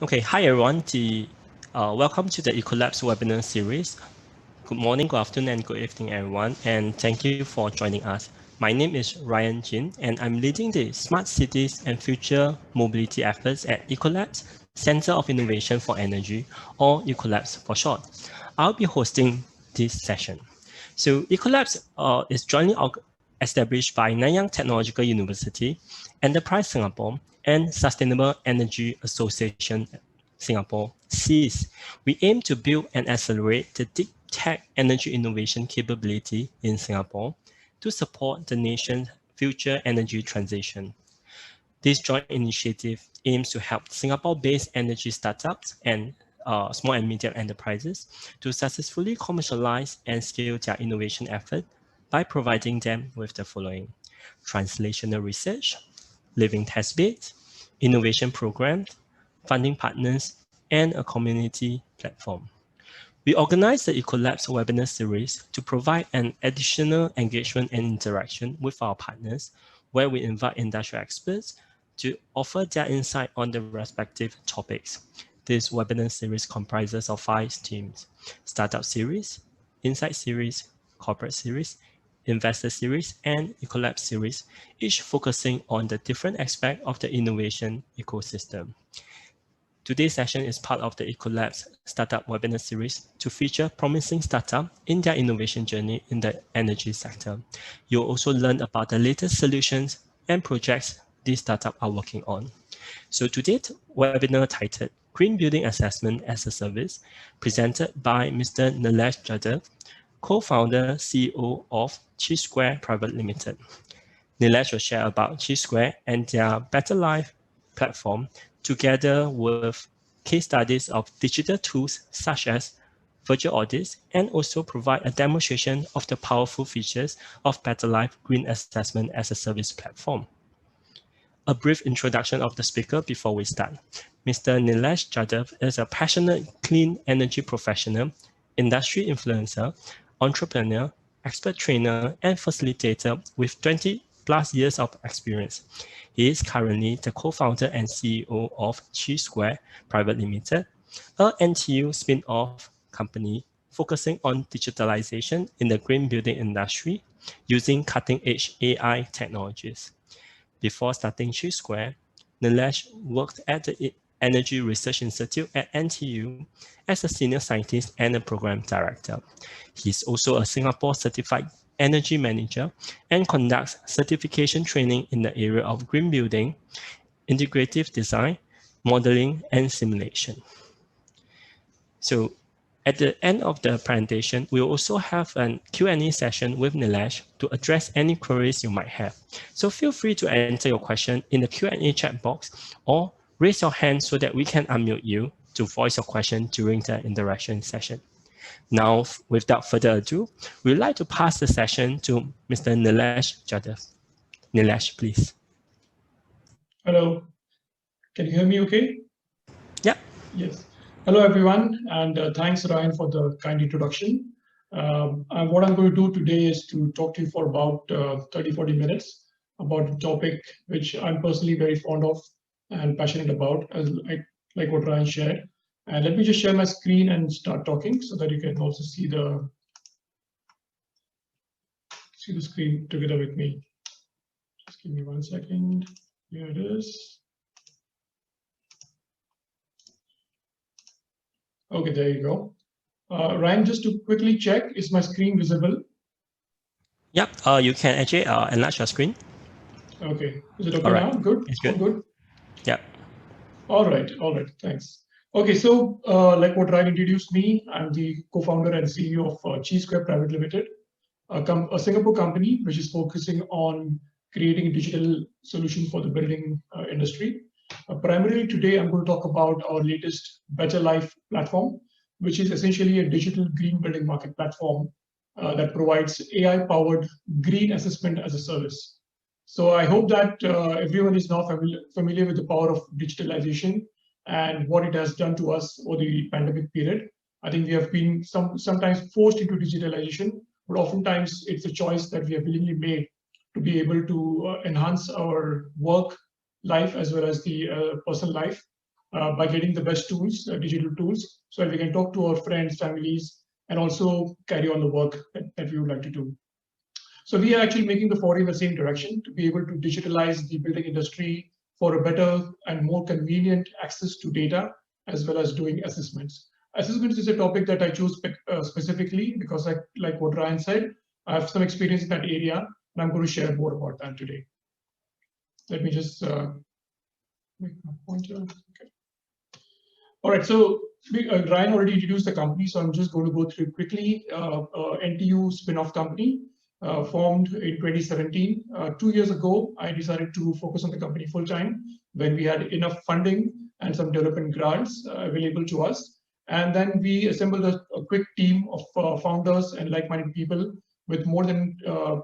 Okay, hi everyone. Welcome to the EcoLabs webinar series. Good morning, good afternoon, and good evening, everyone. And thank you for joining us. My name is Ryan Jin, and I'm leading the Smart Cities and Future Mobility efforts at EcoLabs, Center of Innovation for Energy, or EcoLabs for short. I'll be hosting this session. So EcoLabs is jointly established by Nanyang Technological University, Enterprise Singapore, and Sustainable Energy Association Singapore, SEAS. We aim to build and accelerate the deep tech energy innovation capability in Singapore to support the nation's future energy transition. This joint initiative aims to help Singapore-based energy startups and small and medium enterprises to successfully commercialize and scale their innovation effort by providing them with the following: translational research, living test beds, innovation programs, funding partners, and a community platform. We organized the EcoLabs webinar series to provide an additional engagement and interaction with our partners, where we invite industry experts to offer their insight on the respective topics. This webinar series comprises of 5 themes: Startup Series, Insight Series, Corporate Series, Investor Series, and EcoLabs Series, each focusing on the different aspect of the innovation ecosystem. Today's session is part of the EcoLabs Startup Webinar Series to feature promising startups in their innovation journey in the energy sector. You'll also learn about the latest solutions and projects these startups are working on. So today's webinar titled Green Building Assessment as a Service, presented by Mr. Nilesh Jadhav, co-founder, CEO of Chi Square Private Limited. Nilesh will share about Chi Square and their BtrLyf platform, together with case studies of digital tools such as Virtual Audits, and also provide a demonstration of the powerful features of BtrLyf Green Assessment as a Service platform. A brief introduction of the speaker before we start. Mr. Nilesh Jadhav is a passionate clean energy professional, industry influencer, entrepreneur, expert trainer, and facilitator with 20 plus years of experience. He is currently the co-founder and CEO of Chi Square Private Limited, a NTU spin-off company focusing on digitalization in the green building industry using cutting-edge AI technologies. Before starting Chi Square, Nilesh worked at the Energy Research Institute at NTU as a senior scientist and a program director. He is also a Singapore certified energy manager and conducts certification training in the area of green building, integrative design, modeling, and simulation. So at the end of the presentation, we'll also have a Q&A session with Nilesh to address any queries you might have. So feel free to enter your question in the Q&A chat box or raise your hand so that we can unmute you to voice your question during the interaction session. Now, without further ado, we'd like to pass the session to Mr. Nilesh Jadhav. Nilesh, please. Hello, can you hear me okay? Yeah. Yes. Hello, everyone, and thanks, Ryan, for the kind introduction. What I'm going to do today is to talk to you for about 30-40 minutes about a topic which I'm personally very fond of and passionate about, like what Ryan shared. And let me just share my screen and start talking so that you can also see the screen together with me. Just give me 1 second. Here it is. Okay, there you go. Ryan, just to quickly check, is my screen visible? Yep, you can actually enlarge your screen. Okay, is it okay now? Good? It's good. Good? Yeah. All right, thanks. Okay, so like what Ryan introduced me, I'm the co-founder and CEO of Chi Square Private Limited, a Singapore company which is focusing on creating a digital solution for the building industry. Primarily today, I'm going to talk about our latest BtrLyf platform, which is essentially a digital green building market platform that provides AI-powered green assessment as a service. So I hope that everyone is now familiar with the power of digitalization and what it has done to us over the pandemic period. I think we have been sometimes forced into digitalization, but oftentimes it's a choice that we have willingly made to be able to enhance our work life as well as the personal life. by getting the best tools, digital tools, so that we can talk to our friends, families, and also carry on the work that we would like to do. So we are actually making the foray in the same direction to be able to digitalize the building industry for a better and more convenient access to data, as well as doing assessments. Assessments is a topic that I chose specifically because, like what Ryan said, I have some experience in that area, and I'm going to share more about that today. Let me just make my pointer. Okay. All right, so Ryan already introduced the company, so I'm just going to go through quickly. NTU spin-off company, formed in 2017. 2 years ago, I decided to focus on the company full-time when we had enough funding and some development grants available to us. And then we assembled a quick team of founders and like-minded people with more than,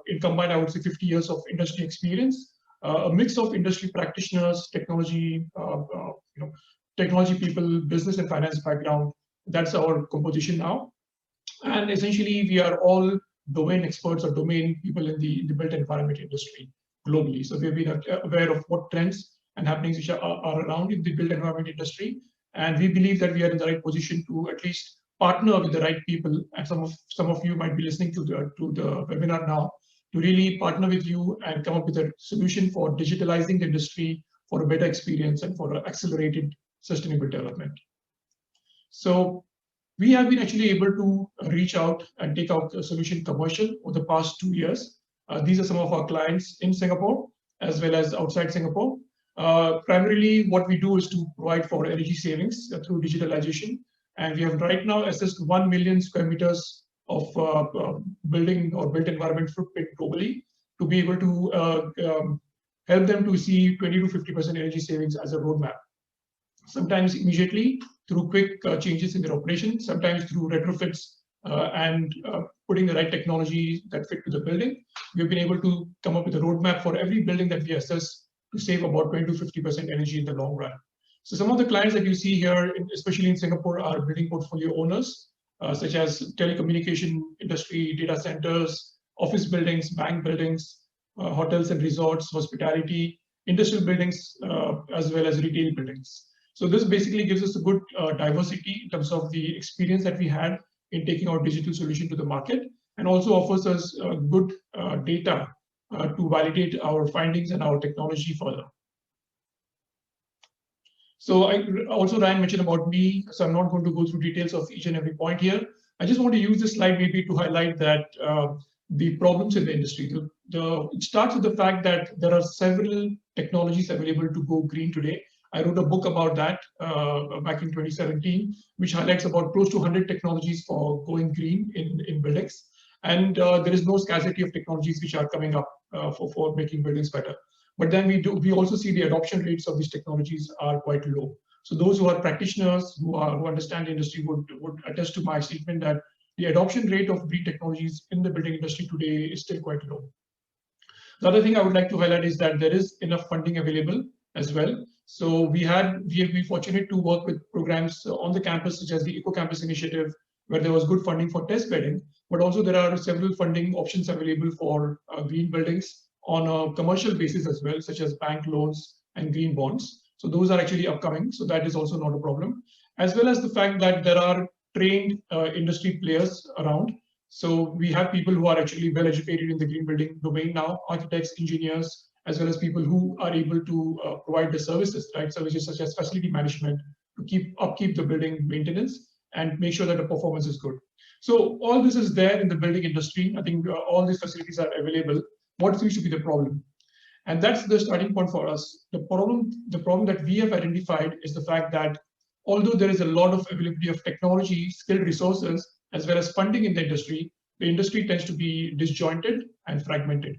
in combined, I would say 50 years of industry experience, a mix of industry practitioners, technology, technology people, business and finance background. That's our composition now. And essentially, we are all domain experts or domain people in the built environment industry globally. So we've been aware of what trends and happenings which are around in the built environment industry. And we believe that we are in the right position to at least partner with the right people. And some of you might be listening to the webinar now, to really partner with you and come up with a solution for digitalizing the industry for a better experience and for accelerated sustainable development. So we have been actually able to reach out and take out a solution commercial over the past 2 years. These are some of our clients in Singapore as well as outside Singapore. Primarily, what we do is to provide for energy savings through digitalization. And we have right now assessed 1 million square meters of building or built environment footprint globally to be able to help them to see 20 to 50% energy savings as a roadmap. Sometimes immediately through quick changes in their operation, sometimes through retrofits and putting the right technology that fit to the building. We've been able to come up with a roadmap for every building that we assess to save about 20 to 50% energy in the long run. So some of the clients that you see here, especially in Singapore, are building portfolio owners, such as telecommunication industry, data centers, office buildings, bank buildings, hotels and resorts, hospitality, industrial buildings, as well as retail buildings. So this basically gives us a good diversity in terms of the experience that we had in taking our digital solution to the market, and also offers us good data to validate our findings and our technology further. So Ryan mentioned about me, so I'm not going to go through details of each and every point here. I just want to use this slide maybe to highlight that the problems in the industry. It starts with the fact that there are several technologies available to go green today. I wrote a book about that back in 2017, which highlights about close to 100 technologies for going green in buildings. And there is no scarcity of technologies which are coming up for making buildings better. But then we also see the adoption rates of these technologies are quite low. So those who are practitioners, who understand the industry would attest to my statement that the adoption rate of green technologies in the building industry today is still quite low. The other thing I would like to highlight is that there is enough funding available as well. So we have been fortunate to work with programs on the campus, such as the EcoCampus initiative, where there was good funding for test bedding, but also there are several funding options available for green buildings on a commercial basis as well, such as bank loans and green bonds. So those are actually upcoming, so that is also not a problem. As well as the fact that there are trained industry players around. So we have people who are actually well educated in the green building domain now, architects, engineers, as well as people who are able to provide the services, right? Services such as facility management to upkeep the building maintenance and make sure that the performance is good. So all this is there in the building industry. I think all these facilities are available. What seems to be the problem? And that's the starting point for us. The problem that we have identified is the fact that although there is a lot of availability of technology, skilled resources, as well as funding in the industry tends to be disjointed and fragmented.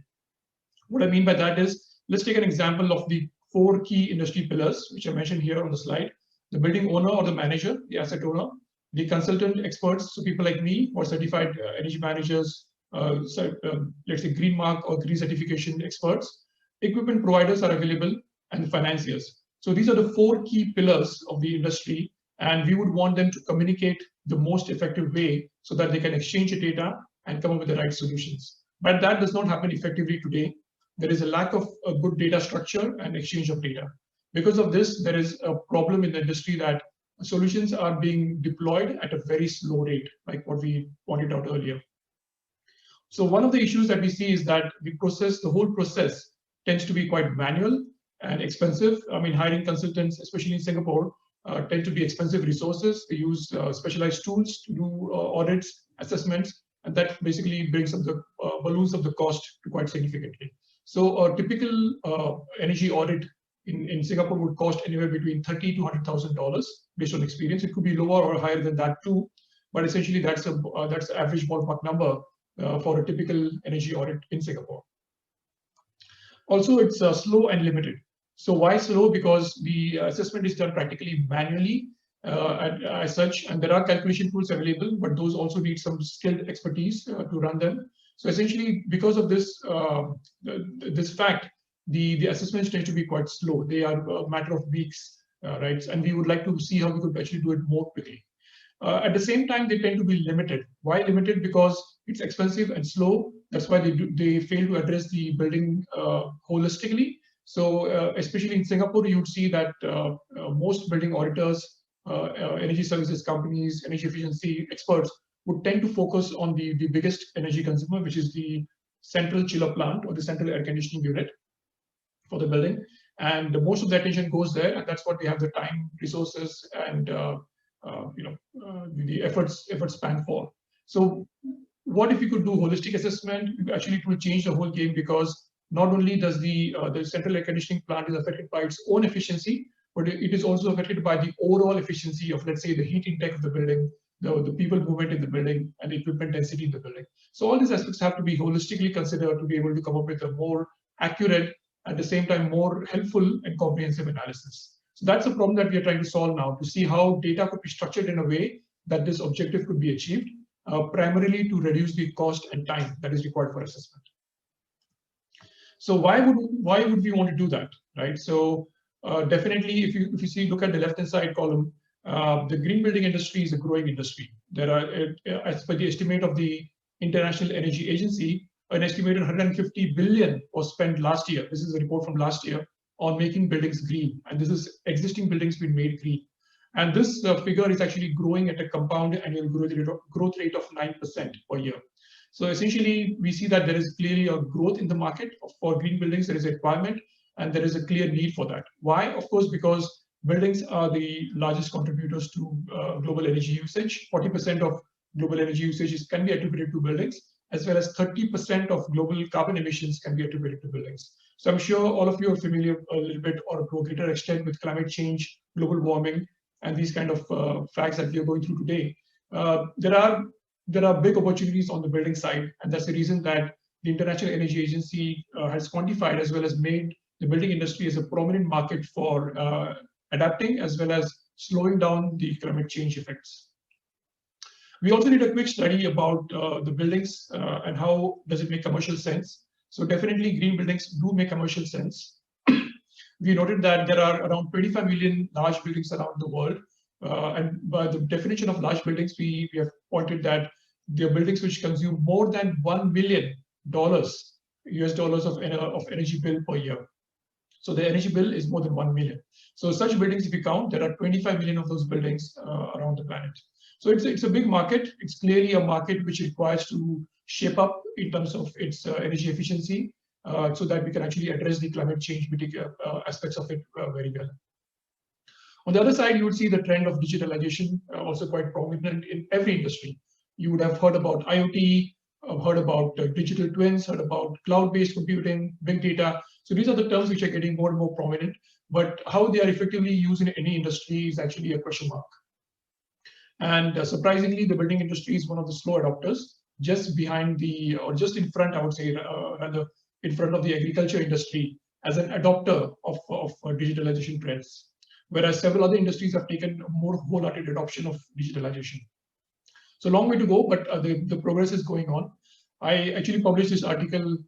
What I mean by that is, let's take an example of the 4 key industry pillars, which are mentioned here on the slide: the building owner or the manager, the asset owner, the consultant experts, so people like me, or certified energy managers, let's say green mark or green certification experts. Equipment providers are available, and financiers. So these are the 4 key pillars of the industry, and we would want them to communicate the most effective way so that they can exchange the data and come up with the right solutions. But that does not happen effectively today. There is a lack of a good data structure and exchange of data. Because of this, there is a problem in the industry that solutions are being deployed at a very slow rate, like what we pointed out earlier. So one of the issues that we see is that the whole process tends to be quite manual and expensive. I mean, hiring consultants, especially in Singapore, tend to be expensive resources. They use specialized tools to do audits, assessments, and that basically brings up the balloons of the cost to quite significantly. So a typical energy audit in Singapore would cost anywhere between $30,000 to $100,000 based on experience. It could be lower or higher than that too, but essentially that's the average ballpark number for a typical energy audit in Singapore. Also, it's slow and limited. So why slow? Because the assessment is done practically manually as such, and there are calculation tools available, but those also need some skilled expertise to run them. So essentially, because of this this fact, the assessments tend to be quite slow. They are a matter of weeks, right? And we would like to see how we could actually do it more quickly. At the same time, they tend to be limited. Why limited? Because it's expensive and slow. That's why they fail to address the building holistically. So especially in Singapore, you'd see that most building auditors, energy services companies, energy efficiency experts would tend to focus on the biggest energy consumer, which is the central chiller plant or the central air conditioning unit for the building. And most of the attention goes there, and that's what we have the time, resources, and the efforts span for. So what if we could do holistic assessment? Actually, it will change the whole game, because not only does the central air conditioning plant is affected by its own efficiency, but it is also affected by the overall efficiency of, let's say, the heat intake of the building, the people movement in the building, and the equipment density in the building. So all these aspects have to be holistically considered to be able to come up with a more accurate, at the same time more helpful and comprehensive analysis. So that's a problem that we are trying to solve now, to see how data could be structured in a way that this objective could be achieved, primarily to reduce the cost and time that is required for assessment. So why would we want to do that, right? So definitely, if you look at the left-hand side column, the green building industry is a growing industry. There are, as per the estimate of the International Energy Agency, an estimated 150 billion was spent last year. This is a report from last year on making buildings green, and this is existing buildings being made green. And this figure is actually growing at a compound annual growth rate of 9% per year. So essentially, we see that there is clearly a growth in the market for green buildings. There is a requirement, and there is a clear need for that. Why? Of course, because buildings are the largest contributors to global energy usage. 40% of global energy usage can be attributed to buildings, as well as 30% of global carbon emissions can be attributed to buildings. So I'm sure all of you are familiar a little bit, or to a greater extent, with climate change, global warming, and these kind of facts that we are going through today. There are big opportunities on the building side, and that's the reason that the International Energy Agency has quantified as well as made the building industry as a prominent market for adapting as well as slowing down the climate change effects. We also did a quick study about the buildings and how does it make commercial sense. So definitely green buildings do make commercial sense. We noted that there are around 25 million large buildings around the world. And by the definition of large buildings, we have pointed that they are buildings which consume more than $1 million US dollars of energy bill per year. So the energy bill is more than 1 million. So such buildings, if you count, there are 25 million of those buildings around the planet. So it's a big market. It's clearly a market which requires to shape up in terms of its energy efficiency, so that we can actually address the climate change aspects of it very well. On the other side, you would see the trend of digitalization also quite prominent in every industry. You would have heard about IoT, heard about digital twins, heard about cloud-based computing, big data. So these are the terms which are getting more and more prominent, but how they are effectively used in any industry is actually a question mark. And surprisingly, the building industry is one of the slow adopters, just behind the, or just in front, I would say, rather in front of the agriculture industry as an adopter of digitalization trends, whereas several other industries have taken a more wholehearted adoption of digitalization. So long way to go, but the progress is going on. I actually published this article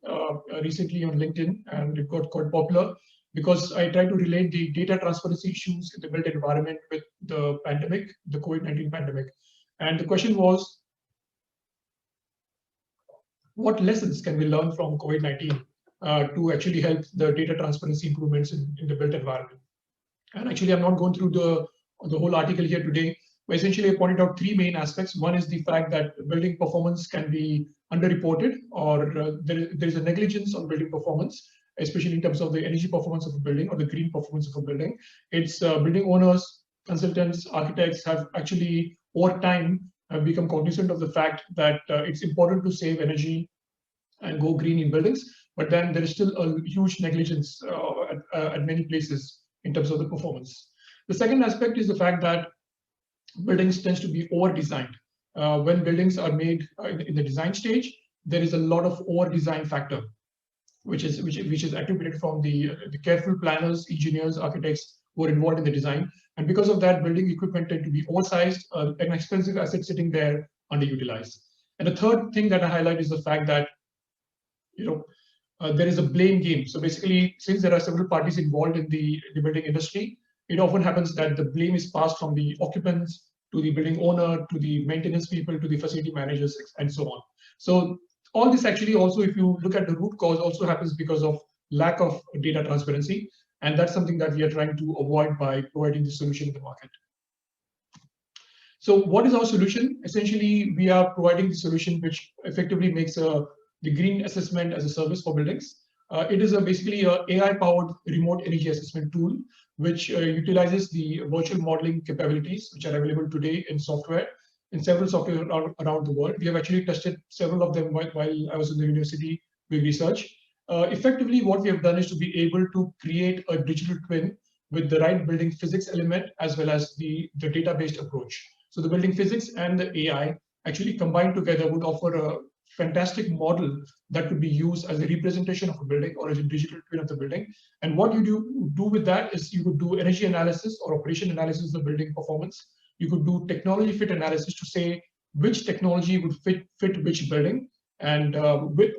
recently on LinkedIn, and it got quite popular because I tried to relate the data transparency issues in the built environment with the pandemic, the COVID-19 pandemic. And the question was, what lessons can we learn from COVID-19 to actually help the data transparency improvements in the built environment? And actually, I'm not going through the whole article here today, but essentially I pointed out three main aspects. One is the fact that building performance can be underreported, or there is a negligence on building performance, especially in terms of the energy performance of a building or the green performance of a building. It's building owners, consultants, architects have actually over time have become cognizant of the fact that it's important to save energy and go green in buildings, but then there is still a huge negligence at many places in terms of the performance. The second aspect is the fact that buildings tends to be over-designed. When buildings are made in the design stage, there is a lot of over-design factor, which is attributed from the careful planners, engineers, architects who are involved in the design. And because of that, building equipment tend to be oversized, an expensive asset sitting there underutilized. And the third thing that I highlight is the fact that there is a blame game. So basically, since there are several parties involved in the building industry, it often happens that the blame is passed from the occupants to the building owner, to the maintenance people, to the facility managers, and so on. So all this actually also, if you look at the root cause, also happens because of lack of data transparency. And that's something that we are trying to avoid by providing the solution in the market. So what is our solution? Essentially, we are providing the solution which effectively makes the green assessment as a service for buildings. It is basically an AI-powered remote energy assessment tool, which utilizes the virtual modeling capabilities, which are available today in software, in several software around the world. We have actually tested several of them while I was in the university doing research. Effectively, what we have done is to be able to create a digital twin with the right building physics element as well as the data-based approach. So the building physics and the AI actually combined together would offer a fantastic model that could be used as a representation of a building or as a digital twin of the building. And what you do with that is you could do energy analysis or operation analysis of the building performance. You could do technology fit analysis to say which technology would fit which building, and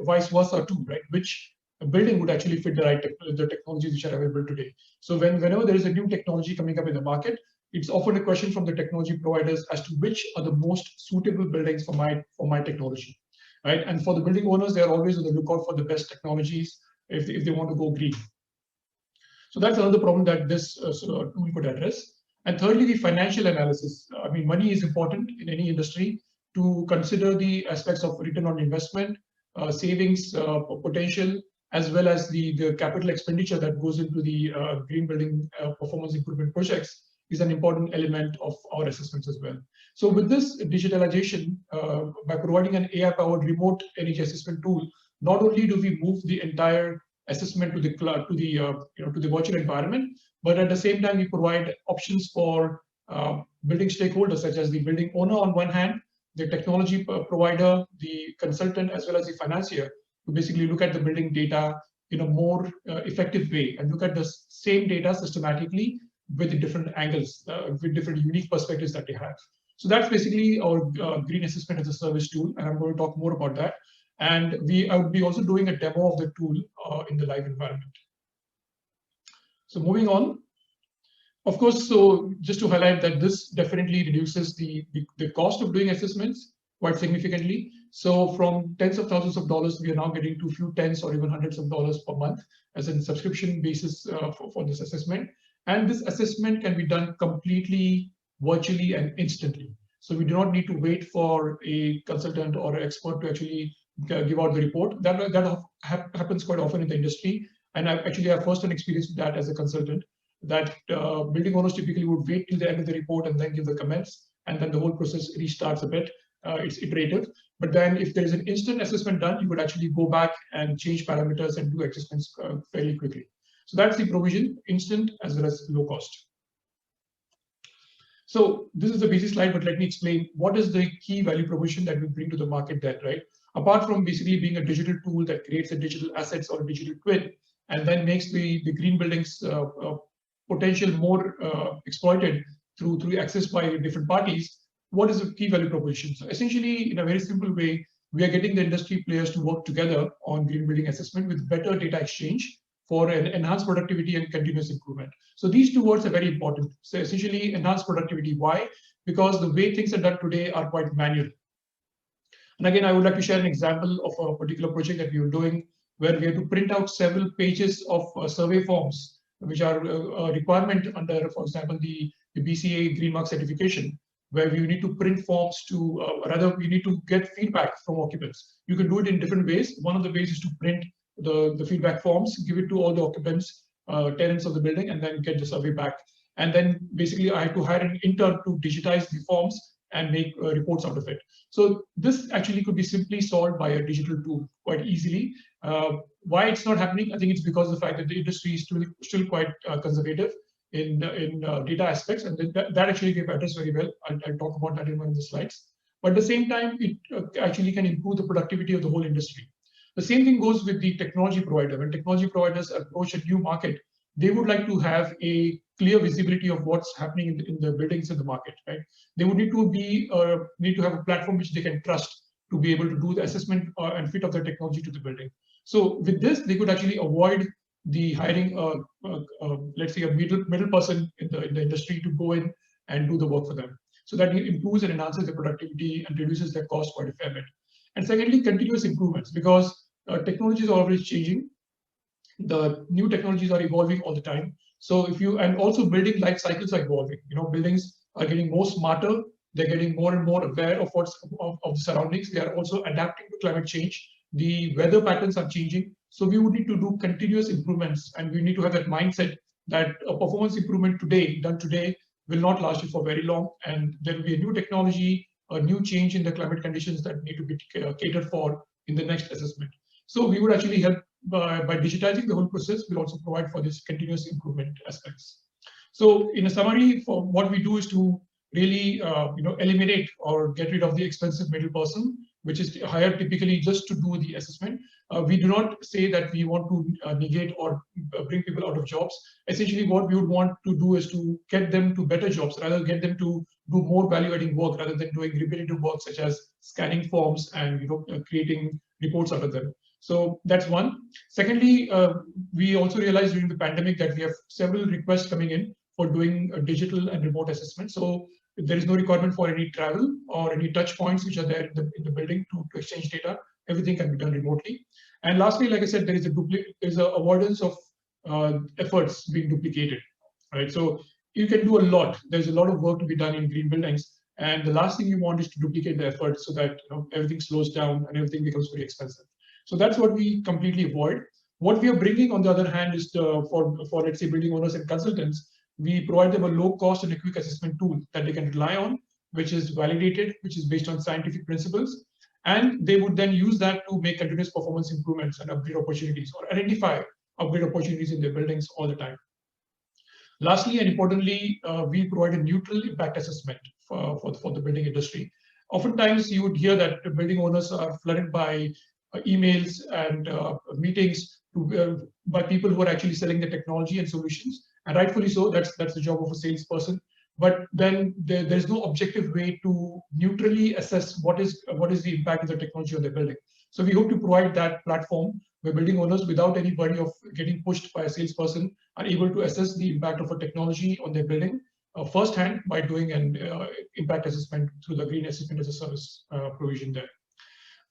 vice versa too, right? Which building would actually fit the technologies which are available today. So whenever there is a new technology coming up in the market, it's often a question from the technology providers as to which are the most suitable buildings for my technology, right? And for the building owners, they're always on the lookout for the best technologies if they want to go green. So that's another problem that this tool could address. And thirdly, the financial analysis. I mean, money is important in any industry to consider the aspects of return on investment, savings potential, as well as the capital expenditure that goes into the green building performance improvement projects is an important element of our assessments as well. So with this digitalization, by providing an AI-powered remote energy assessment tool, not only do we move the entire assessment to the cloud, to the virtual environment, but at the same time we provide options for building stakeholders such as the building owner on one hand, the technology provider, the consultant, as well as the financier, to basically look at the building data in a more effective way and look at the same data systematically with different angles, with different unique perspectives that they have. So that's basically our green assessment as a service tool, and I'm going to talk more about that. And I would be also doing a demo of the tool in the live environment. So moving on, of course, so just to highlight that this definitely reduces the cost of doing assessments quite significantly. So from tens of thousands of dollars, we are now getting to a few tens or even hundreds of dollars per month as a subscription basis for this assessment. And this assessment can be done completely virtually and instantly. So we do not need to wait for a consultant or an expert to actually give out the report. That happens quite often in the industry. And I actually have first-hand experience with that as a consultant, that building owners typically would wait till the end of the report and then give the comments. And then the whole process restarts a bit. It's iterative. But then if there is an instant assessment done, you would actually go back and change parameters and do adjustments fairly quickly. So that's the provision, instant as well as low cost. So this is the basic slide, but let me explain what is the key value proposition that we bring to the market then, right? Apart from basically being a digital tool that creates a digital assets or a digital twin, and then makes the green buildings potential more exploited through access by different parties, what is the key value proposition? So essentially, in a very simple way, we are getting the industry players to work together on green building assessment with better data exchange for an enhanced productivity and continuous improvement. So these two words are very important. So essentially, enhanced productivity. Why? Because the way things are done today are quite manual. And again, I would like to share an example of a particular project that we were doing where we had to print out several pages of survey forms which are a requirement under, for example, the BCA Green Mark certification, where you need to print forms to, rather, you need to get feedback from occupants. You can do it in different ways. One of the ways is to print the feedback forms, give it to all the occupants, tenants of the building, and then get the survey back. And then basically I had to hire an intern to digitize the forms and make reports out of it. So this actually could be simply solved by a digital tool quite easily. Why it's not happening? I think it's because of the fact that the industry is still quite conservative in data aspects, and that actually gave addressed very well. I'll talk about that in one of the slides. But at the same time, it actually can improve the productivity of the whole industry. The same thing goes with the technology provider. When technology providers approach a new market, they would like to have a clear visibility of what's happening in the buildings in the market, right? They would need to have a platform which they can trust to be able to do the assessment and fit of the technology to the building. So with this, they could actually avoid the hiring, let's say, a middle person in the industry to go in and do the work for them. So that improves and enhances their productivity and reduces their cost quite a fair bit. And secondly, continuous improvements, because technologies are always changing. The new technologies are evolving all the time. So and also building life cycles are evolving. Buildings are getting more smarter. They're getting more and more aware of of the surroundings. They are also adapting to climate change. The weather patterns are changing. So we would need to do continuous improvements, and we need to have that mindset that a performance improvement done today will not last you for very long. And there will be a new technology, a new change in the climate conditions that need to be catered for in the next assessment. So we would actually help by digitizing the whole process. We'll also provide for this continuous improvement aspects. So in a summary, for what we do is to really eliminate or get rid of the expensive middle person, which is hired typically just to do the assessment. We do not say that we want to negate or bring people out of jobs. Essentially, what we would want to do is to get them to better jobs, rather get them to do more value-adding work rather than doing repetitive work such as scanning forms and creating reports out of them. So that's one. Secondly, we also realized during the pandemic that we have several requests coming in for doing a digital and remote assessment. So there is no requirement for any travel or any touch points which are there in the building to exchange data. Everything can be done remotely. And lastly, like I said, there is a avoidance of efforts being duplicated, right? So you can do a lot. There's a lot of work to be done in green buildings, and the last thing you want is to duplicate the effort so that everything slows down and everything becomes very expensive. So that's what we completely avoid. What we are bringing, on the other hand, is for let's say building owners and consultants, we provide them a low cost and a quick assessment tool that they can rely on, which is validated, which is based on scientific principles. And they would then use that to make continuous performance improvements and upgrade opportunities, or identify upgrade opportunities in their buildings all the time. Lastly, and importantly, we provide a neutral impact assessment for the building industry. Oftentimes, you would hear that the building owners are flooded by emails and meetings by people who are actually selling the technology and solutions, and rightfully so. That's the job of a salesperson. But then there's no objective way to neutrally assess what is the impact of the technology on their building. So we hope to provide that platform where building owners, without any worry of getting pushed by a salesperson, are able to assess the impact of a technology on their building firsthand by doing an impact assessment through the Green Assessment as a Service provision there.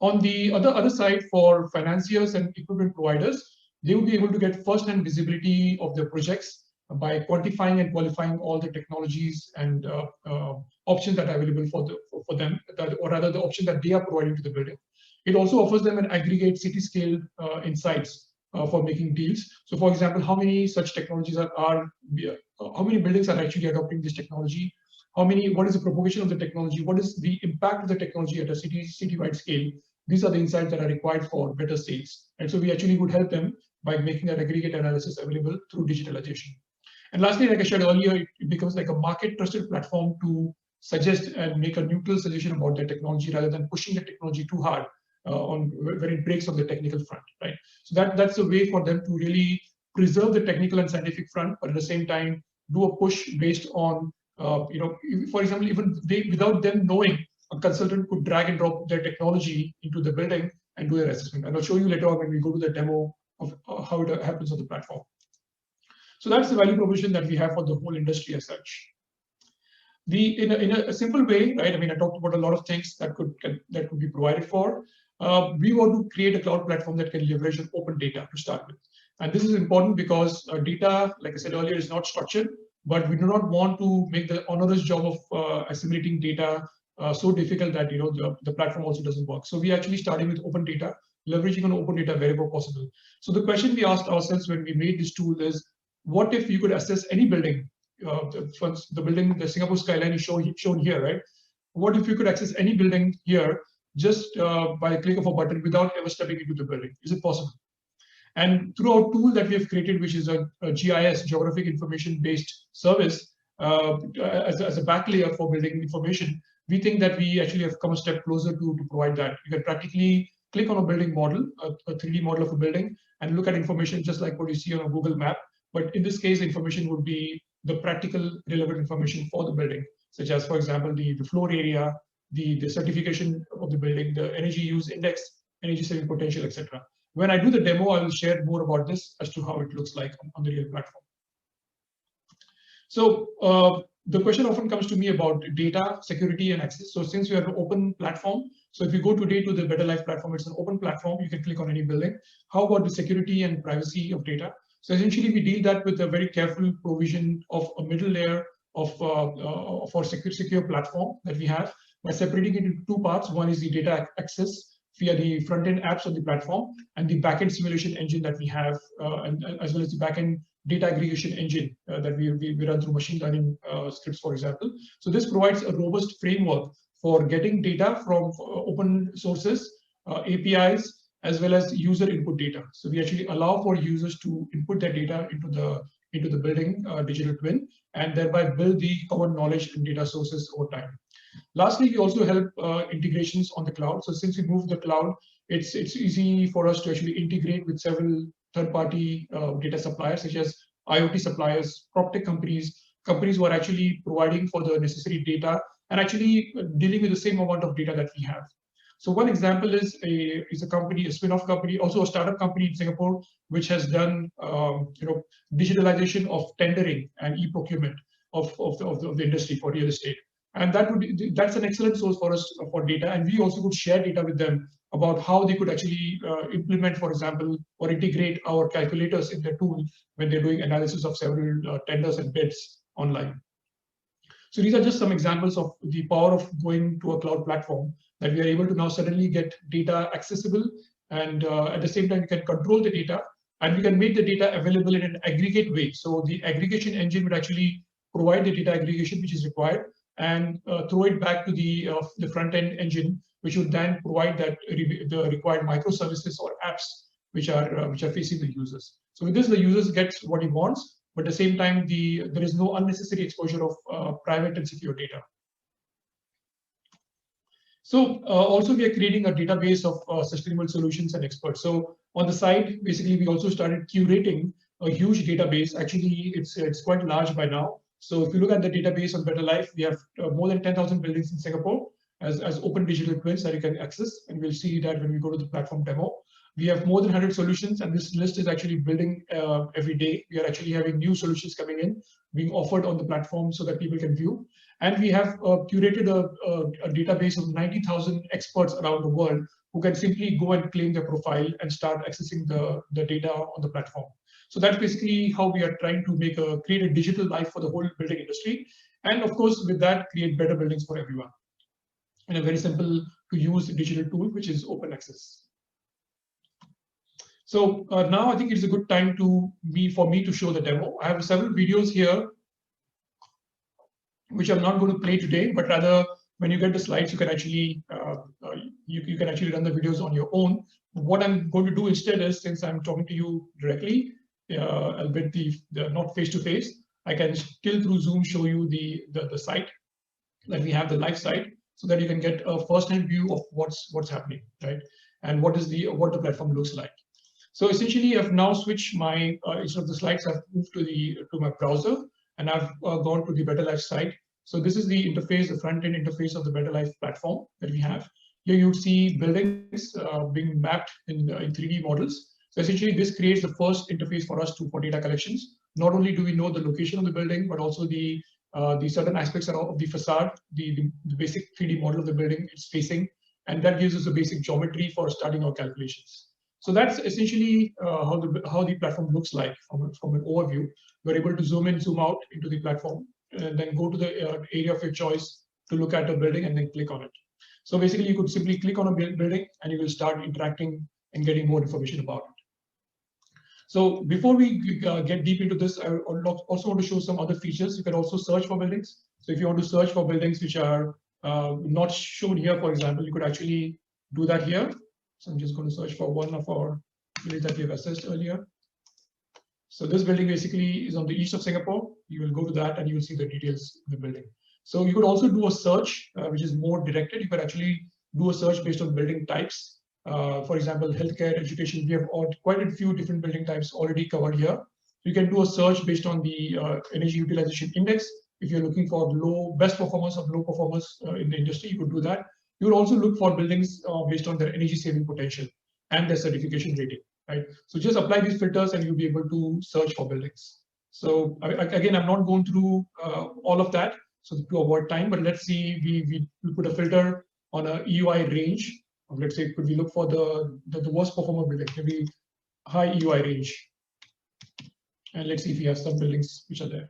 On the other side, for financiers and equipment providers, they will be able to get first-hand visibility of their projects by quantifying and qualifying all the technologies and options that are available for them, or rather the option that they are providing to the building. It also offers them an aggregate city-scale insights for making deals. So, for example, how many such technologies how many buildings are actually adopting this technology? What is the propagation of the technology? What is the impact of the technology at a citywide scale? These are the insights that are required for better sales. And so we actually would help them by making that aggregate analysis available through digitalization. And lastly, like I said earlier, it becomes like a market trusted platform to suggest and make a neutral suggestion about their technology rather than pushing the technology too hard where it breaks on the technical front, right? So that's a way for them to really preserve the technical and scientific front, but at the same time do a push based on for example, even without them knowing, a consultant could drag and drop their technology into the building and do their assessment. And I'll show you later on when we go to the demo of how it happens on the platform. So that's the value proposition that we have for the whole industry as such. In a simple way, right? I mean, I talked about a lot of things that could be provided for. We want to create a cloud platform that can leverage open data to start with. And this is important because data, like I said earlier, is not structured, but we do not want to make the onerous job of assimilating data so difficult that the platform also doesn't work. So we actually started with open data, leveraging on open data wherever possible. So the question we asked ourselves when we made this tool is, what if you could assess any building? The building, the Singapore skyline is shown here, right? What if you could access any building here just by a click of a button without ever stepping into the building? Is it possible? And through our tool that we have created, which is a GIS, Geographic Information Based Service, as a back layer for building information, we think that we actually have come a step closer to provide that. You can practically click on a building model, a 3D model of a building, and look at information just like what you see on a Google map. But in this case, information would be the practical relevant information for the building, such as, for example, the floor area, the certification of the building, the energy use index, energy saving potential, etc. When I do the demo, I will share more about this as to how it looks like on the real platform. So the question often comes to me about data, security, and access. So since we are an open platform, so if you go today to the BtrLyf platform, it's an open platform. You can click on any building. How about the security and privacy of data? So essentially, we deal that with a very careful provision of a middle layer of our secure platform that we have by separating it into two parts. One is the data access via the front-end apps on the platform and the back-end simulation engine that we have, and as well as the back-end data aggregation engine that we run through machine learning scripts, for example. So this provides a robust framework for getting data from open sources, APIs, as well as user input data. So we actually allow for users to input their data into the building digital twin, and thereby build the common knowledge and data sources over time. Lastly, we also help integrations on the cloud. So since we moved the cloud, it's easy for us to actually integrate with several third-party data suppliers, such as IoT suppliers, PropTech companies who are actually providing for the necessary data and actually dealing with the same amount of data that we have. So one example is a company, a spin-off company, also a startup company in Singapore, which has done digitalization of tendering and e-procurement of the industry for real estate. And that's an excellent source for us for data. And we also could share data with them about how they could actually implement, for example, or integrate our calculators in their tool when they're doing analysis of several tenders and bids online. So these are just some examples of the power of going to a cloud platform, that we are able to now suddenly get data accessible, and at the same time, we can control the data, and we can make the data available in an aggregate way. So the aggregation engine would actually provide the data aggregation which is required, and throw it back to the front-end engine, which would then provide the required microservices or apps which are facing the users. So with this, the users gets what he wants, but at the same time, there is no unnecessary exposure of private and secure data. So also we are creating a database of sustainable solutions and experts. So on the side, basically, we also started curating a huge database. Actually, it's quite large by now. So if you look at the database on BtrLyf, we have more than 10,000 buildings in Singapore as open digital twins that you can access. And we'll see that when we go to the platform demo. We have more than 100 solutions, and this list is actually building every day. We are actually having new solutions coming in, being offered on the platform so that people can view. And we have curated a database of 90,000 experts around the world who can simply go and claim their profile and start accessing the data on the platform. So that's basically how we are trying to create a digital life for the whole building industry. And of course, with that, create better buildings for everyone in a very simple to use digital tool, which is open access. So now I think it's a good time for me to show the demo. I have several videos here, which I'm not going to play today, but rather when you get the slides, you can actually you can actually run the videos on your own. What I'm going to do instead is, since I'm talking to you directly, albeit the not face to face, I can still through Zoom show you the site that we have, the live site, so that you can get a first-hand view of what's happening, right? And what the platform looks like. So essentially, I've now switched my instead of the slides, I've moved to my browser, and I've gone to the BtrLyf site. So this is the interface, the front-end interface of the BtrLyf platform that we have. Here you see buildings being mapped in 3D models. So essentially, this creates the first interface for us for data collections. Not only do we know the location of the building, but also the certain aspects of the facade, the basic 3D model of the building it's facing, and that gives us a basic geometry for starting our calculations. So that's essentially how the platform looks like from an overview. We're able to zoom in, zoom out into the platform, and then go to the area of your choice to look at a building and then click on it. So basically, you could simply click on a building and you will start interacting and getting more information about it. So before we get deep into this, I also want to show some other features. You can also search for buildings. So if you want to search for buildings which are not shown here, for example, you could actually do that here. So I'm just going to search for one of our buildings that we have assessed earlier. So this building basically is on the east of Singapore. You will go to that and you will see the details of the building. So you could also do a search, which is more directed. You could actually do a search based on building types. For example, healthcare, education, we have quite a few different building types already covered here. You can do a search based on the energy utilization index. If you're looking for best performance or low performance in the industry, you could do that. You would also look for buildings based on their energy saving potential and their certification rating, right? So just apply these filters and you'll be able to search for buildings. So again, I'm not going through all of that, so to avoid time, but let's see, we put a filter on a EUI range. Let's say, could we look for the worst performer building, maybe high EUI range. And let's see if we have some buildings which are there.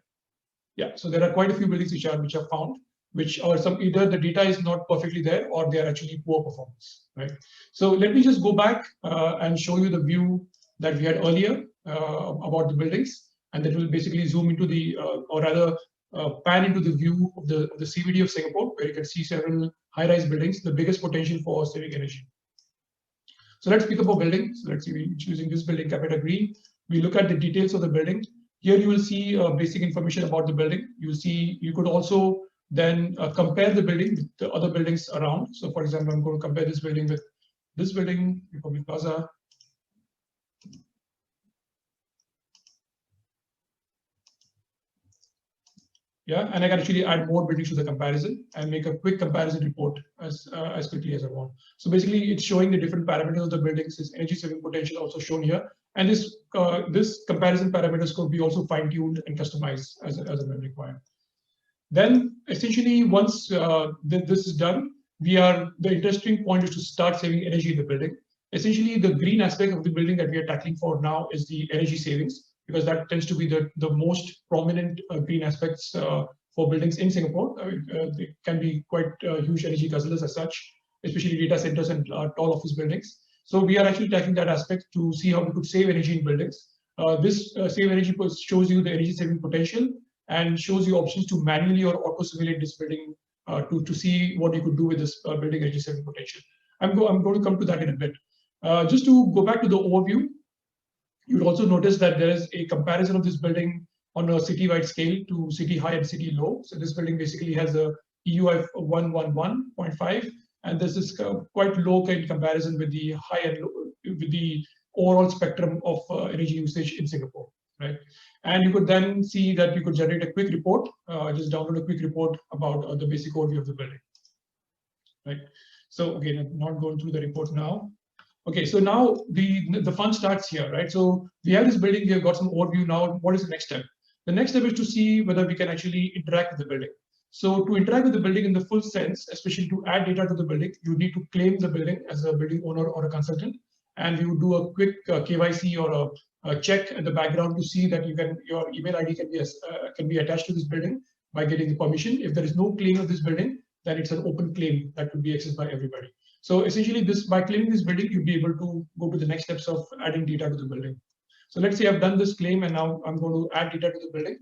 Yeah, so there are quite a few buildings which are found, which are either the data is not perfectly there or they are actually poor performance, right? So let me just go back and show you the view that we had earlier about the buildings, and that will basically zoom into the, or rather pan into the view of the CBD of Singapore, where you can see several high-rise buildings, the biggest potential for saving energy. So let's pick up a building. So let's see, we're choosing this building, Capita Green. We look at the details of the building. Here you will see basic information about the building. You will see, you could also then compare the building with the other buildings around. So for example, I'm going to compare this building with this building, Republic Plaza. Yeah, and I can actually add more buildings to the comparison and make a quick comparison report as quickly as I want. So basically, it's showing the different parameters of the buildings. This energy saving potential also shown here, and this comparison parameters could be also fine tuned and customized as and when required. Then essentially, once this is done, the interesting point is to start saving energy in the building. Essentially, the green aspect of the building that we are tackling for now is the energy savings, because that tends to be the most prominent green aspects for buildings in Singapore. They can be quite huge energy guzzlers as such, especially data centers and tall office buildings. So we are actually tackling that aspect to see how we could save energy in buildings. This save energy shows you the energy saving potential and shows you options to manually or auto simulate this building to see what you could do with this building energy saving potential. I'm going to come to that in a bit. Just to go back to the overview, you would also notice that there is a comparison of this building on a city-wide scale to city high and city low. So this building basically has a EUI of 111.5, and this is quite low in comparison with the high and low, with the overall spectrum of energy usage in Singapore, right? And you could then see that you could generate a quick report, just download a quick report about the basic overview of the building, right? So again, I'm not going through the report now. Okay, so now the fun starts here, right? So we have this building, we have got some overview now. What is the next step? The next step is to see whether we can actually interact with the building. So to interact with the building in the full sense, especially to add data to the building, you need to claim the building as a building owner or a consultant. And we would do a quick KYC or a check at the background to see that your email ID can be attached to this building by getting the permission. If there is no claim of this building, then it's an open claim that could be accessed by everybody. So essentially, by claiming this building, you'll be able to go to the next steps of adding data to the building. So let's say I've done this claim and now I'm going to add data to the building.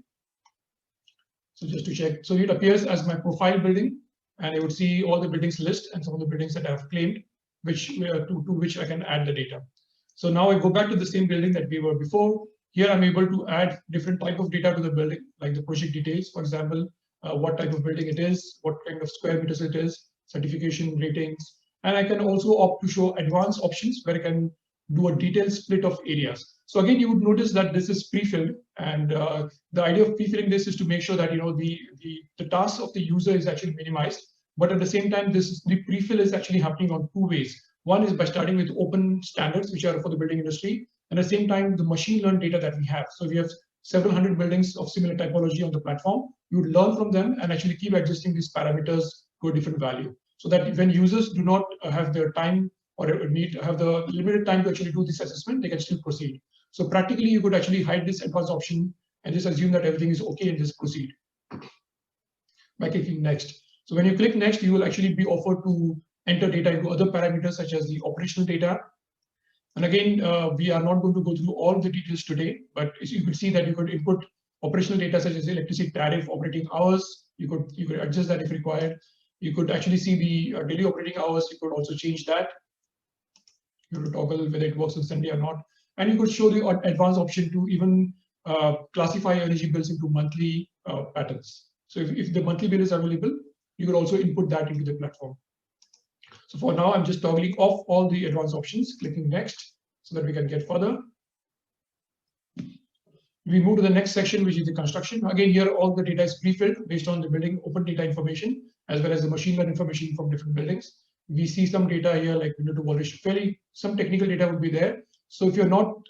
So just to check, so it appears as my profile building, and I would see all the buildings list and some of the buildings that I've claimed, to which I can add the data. So now I go back to the same building that we were before. Here I'm able to add different type of data to the building, like the project details, for example, what type of building it is, what kind of square meters it is, certification ratings. And I can also opt to show advanced options where I can do a detailed split of areas. So again, you would notice that this is pre-filled, and the idea of pre-filling this is to make sure that the task of the user is actually minimized. But at the same time, the pre-fill is actually happening on two ways. One is by starting with open standards, which are for the building industry, and at the same time, the machine learned data that we have. So we have several hundred buildings of similar typology on the platform. You would learn from them and actually keep adjusting these parameters to a different value, so that when users do not have their time or need to have the limited time to actually do this assessment, they can still proceed. So practically, you could actually hide this advanced option and just assume that everything is okay and just proceed by clicking next. So when you click next, you will actually be offered to enter data into other parameters such as the operational data. And again, we are not going to go through all the details today, but you could see that you could input operational data such as electricity tariff, operating hours. You could adjust that if required. You could actually see the daily operating hours. You could also change that. You could toggle whether it works on Sunday or not. And you could show the advanced option to even classify energy bills into monthly patterns. So if the monthly bill is available, you could also input that into the platform. So for now, I'm just toggling off all the advanced options, clicking next so that we can get further. We move to the next section, which is the construction. Again, here all the data is pre-filled based on the building open data information, as well as the machine learning information from different buildings. We see some data here like window to wall ratio, fairly some technical data would be there. So if you're not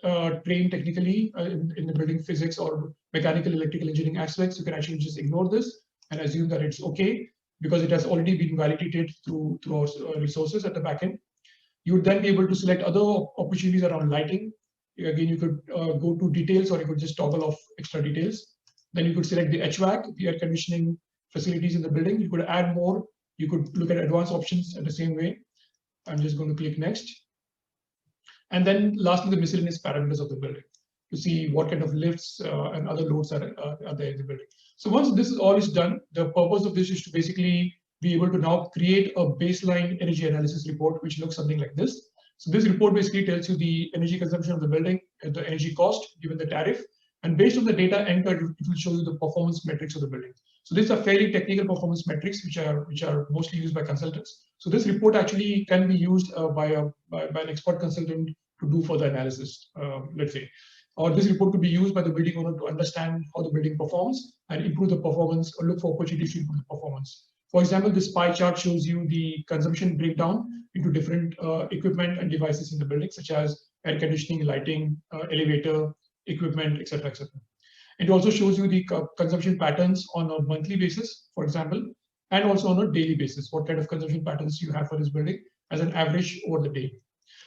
trained technically in the building physics or mechanical electrical engineering aspects, you can actually just ignore this and assume that it's okay because it has already been validated through our resources at the backend. You would then be able to select other opportunities around lighting. Again, you could go to details, or you could just toggle off extra details. Then you could select the HVAC, the air conditioning facilities in the building. You could add more. You could look at advanced options in the same way. I'm just going to click next. And then lastly, the miscellaneous parameters of the building to see what kind of lifts and other loads are there in the building. So once this all is done, the purpose of this is to basically be able to now create a baseline energy analysis report, which looks something like this. So this report basically tells you the energy consumption of the building, the energy cost given the tariff, and based on the data entered, it will show you the performance metrics of the building. So these are fairly technical performance metrics, which are mostly used by consultants. So this report actually can be used by an expert consultant to do further analysis, let's say. Or this report could be used by the building owner to understand how the building performs and improve the performance or look for opportunities to improve the performance. For example, this pie chart shows you the consumption breakdown into different equipment and devices in the building, such as air conditioning, lighting, elevator, equipment, etc., etc. It also shows you the consumption patterns on a monthly basis, for example, and also on a daily basis, what kind of consumption patterns you have for this building as an average over the day.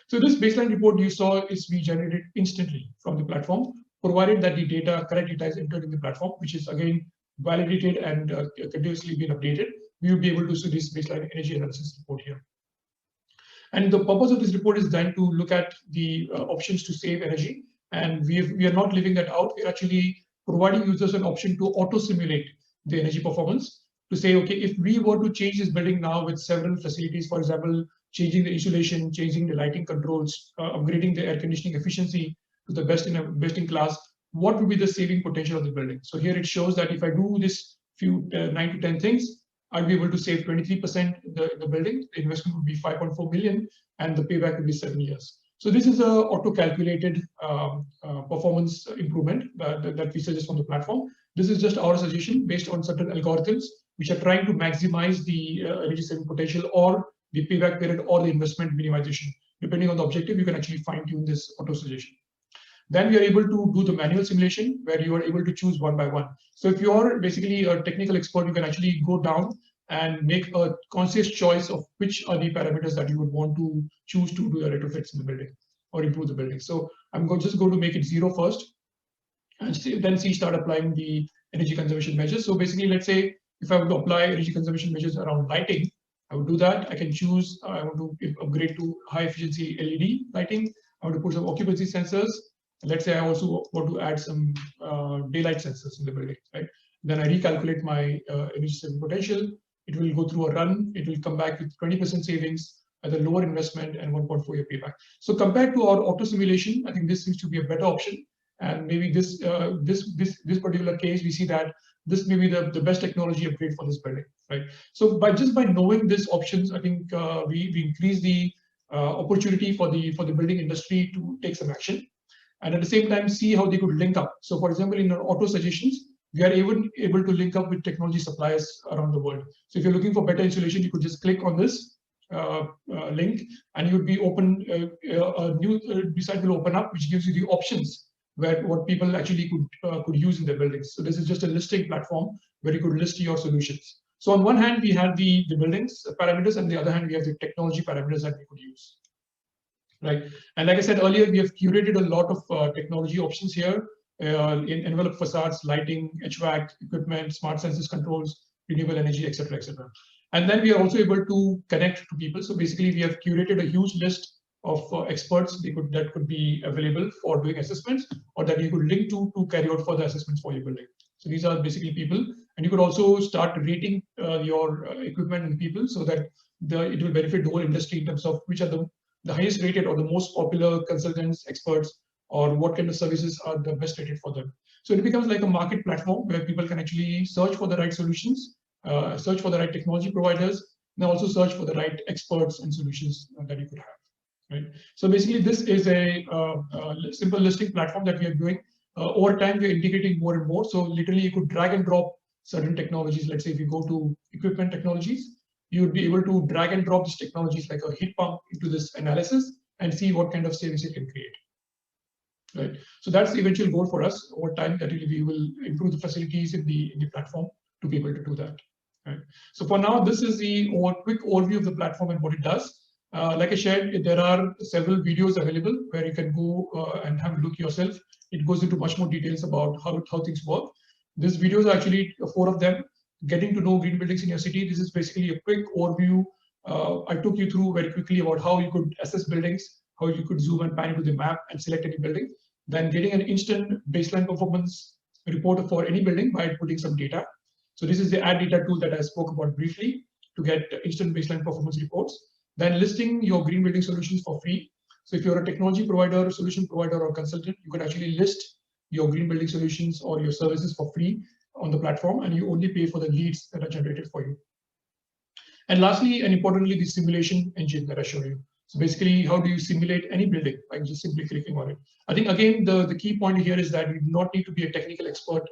So this baseline report you saw is being generated instantly from the platform, provided that the correct data is entered in the platform, which is again validated and continuously being updated. We will be able to see this baseline energy analysis report here. And the purpose of this report is then to look at the options to save energy. And we are not leaving that out. We're actually providing users an option to auto-simulate the energy performance to say, okay, if we were to change this building now with several facilities, for example, changing the insulation, changing the lighting controls, upgrading the air conditioning efficiency to the best in class, what would be the saving potential of the building? So here it shows that if I do this few 9 to 10 things, I'll be able to save 23% the building. The investment would be 5.4 million, and the payback would be 7 years. So this is a auto-calculated performance improvement that we suggest on the platform. This is just our suggestion based on certain algorithms which are trying to maximize the energy saving potential or the payback period or the investment minimization. Depending on the objective, you can actually fine-tune this auto-suggestion. Then we are able to do the manual simulation where you are able to choose one by one. So if you are basically a technical expert, you can actually go down and make a conscious choice of which are the parameters that you would want to choose to do the retrofits in the building or improve the building. So I'm just going to make it 0 first and then start applying the energy conservation measures. So basically, let's say if I were to apply energy conservation measures around lighting, I would do that. I can choose, I want to upgrade to high efficiency LED lighting. I want to put some occupancy sensors. Let's say I also want to add some daylight sensors in the building, right? Then I recalculate my energy saving potential. It will go through a run. It will come back with 20% savings at a lower investment and 1.4-year payback. So compared to our auto simulation, I think this seems to be a better option. And maybe this particular case, we see that this may be the best technology upgrade for this building, right? So by knowing these options, I think we increase the opportunity for the building industry to take some action. And at the same time, see how they could link up. So for example, in our auto suggestions, we are even able to link up with technology suppliers around the world. So if you're looking for better insulation, you could just click on this link and you would be open, a new site will open up, which gives you the options what people actually could use in their buildings. So this is just a listing platform where you could list your solutions. So on one hand, we have the buildings parameters, and the other hand, we have the technology parameters that we could use. right? And like I said earlier, we have curated a lot of technology options here in envelope facades, lighting, HVAC, equipment, smart sensors controls, renewable energy, etc., etc. And then we are also able to connect to people. So basically, we have curated a huge list of experts that could be available for doing assessments, or that you could link to carry out further assessments for your building. So these are basically people, and you could also start rating your equipment and people, so that it will benefit the whole industry in terms of which are the highest rated or the most popular consultants, experts, or what kind of services are the best rated for them. So it becomes like a market platform where people can actually search for the right solutions, search for the right technology providers, and also search for the right experts and solutions that you could have. Right. So basically, this is a simple listing platform that we are doing. Over time, we are integrating more and more. So literally, you could drag and drop certain technologies. Let's say if you go to equipment technologies, you would be able to drag and drop these technologies like a heat pump into this analysis and see what kind of savings it can create. Right. So that's the eventual goal for us over time, that we will improve the facilities in the platform to be able to do that. Right. So for now, this is the quick overview of the platform and what it does. Like I shared, there are several videos available where you can go and have a look yourself. It goes into much more details about how things work. These videos are actually 4 of them. Getting to know green buildings in your city. This is basically a quick overview. I took you through very quickly about how you could assess buildings, how you could zoom and pan into the map and select any building. Then getting an instant baseline performance report for any building by putting some data. So this is the add data tool that I spoke about briefly to get instant baseline performance reports. Then listing your green building solutions for free. So if you're a technology provider, solution provider, or consultant, you can actually list your green building solutions or your services for free on the platform, and you only pay for the leads that are generated for you. And lastly, and importantly, the simulation engine that I showed you. So basically, how do you simulate any building by just simply clicking on it? I think, again, the key point here is that you do not need to be a technical expert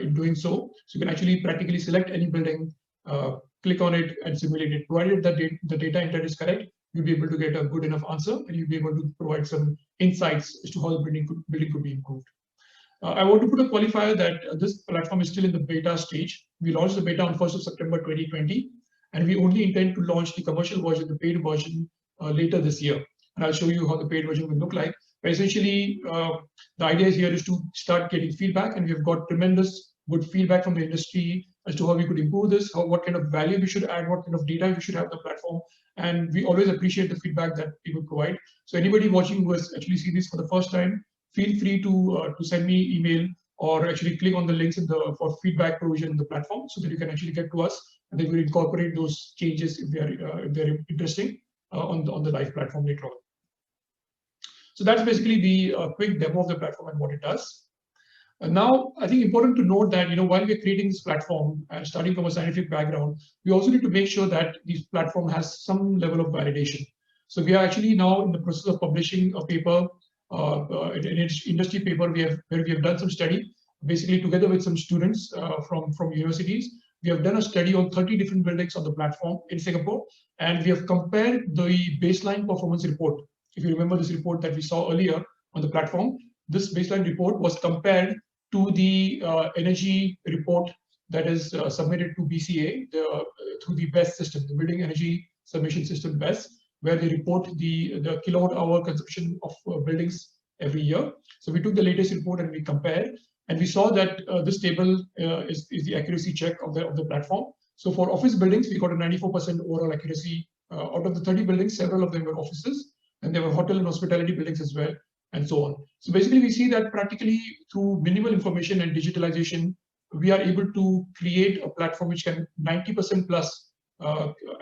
in doing so. So you can actually practically select any building, click on it and simulate it. Provided that the data entered is correct, you'll be able to get a good enough answer, and you'll be able to provide some insights as to how the building could be improved. I want to put a qualifier that this platform is still in the beta stage. We launched the beta on 1st of September 2020, and we only intend to launch the commercial version, the paid version, later this year. And I'll show you how the paid version will look like. But essentially, the idea here is to start getting feedback, and we've got tremendous good feedback from the industry as to how we could improve this, what kind of value we should add, what kind of data we should have on the platform. And we always appreciate the feedback that people provide. So anybody watching who has actually seen this for the first time, feel free to send me email or actually click on the links for feedback provision in the platform, so that you can actually get to us, and then we'll incorporate those changes if they're interesting on the live platform later on. So that's basically the quick demo of the platform and what it does. Now, I think important to note that while we're creating this platform and starting from a scientific background, we also need to make sure that this platform has some level of validation. So we are actually now in the process of publishing a paper, an industry paper where we have done some study, basically together with some students from universities. We have done a study on 30 different buildings on the platform in Singapore, and we have compared the baseline performance report. If you remember this report that we saw earlier on the platform, this baseline report was compared to the energy report that is submitted to BCA through the BESS system, the Building Energy Submission System BESS, where they report the kilowatt hour consumption of buildings every year. So we took the latest report and we compared, and we saw that this table is the accuracy check of the platform. So for office buildings, we got a 94% overall accuracy. Out of the 30 buildings, several of them were offices, and there were hotel and hospitality buildings as well, and so on. So basically, we see that practically through minimal information and digitalization, we are able to create a platform which can 90% plus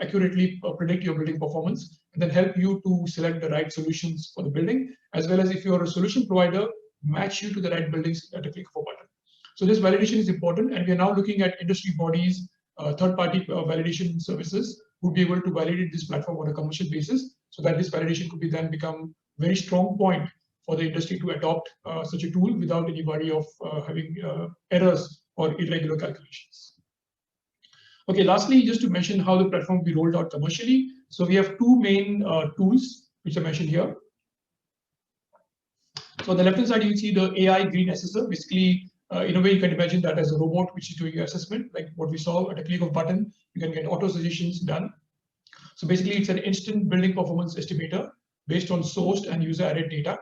accurately predict your building performance, and then help you to select the right solutions for the building, as well as if you're a solution provider, match you to the right buildings at a click of a button. So this validation is important, and we are now looking at industry bodies, third-party validation services would be able to validate this platform on a commercial basis, so that this validation could be then become very strong point for the industry to adopt such a tool without any worry of having errors or irregular calculations. Okay, lastly, just to mention how the platform will be rolled out commercially. So we have two main tools which are mentioned here. So on the left-hand side, you see the AI Green Assessor. Basically, in a way, you can imagine that as a robot which is doing your assessment, like what we saw at a click of a button. You can get auto suggestions done. So basically, it's an instant building performance estimator. based on sourced and user-added data.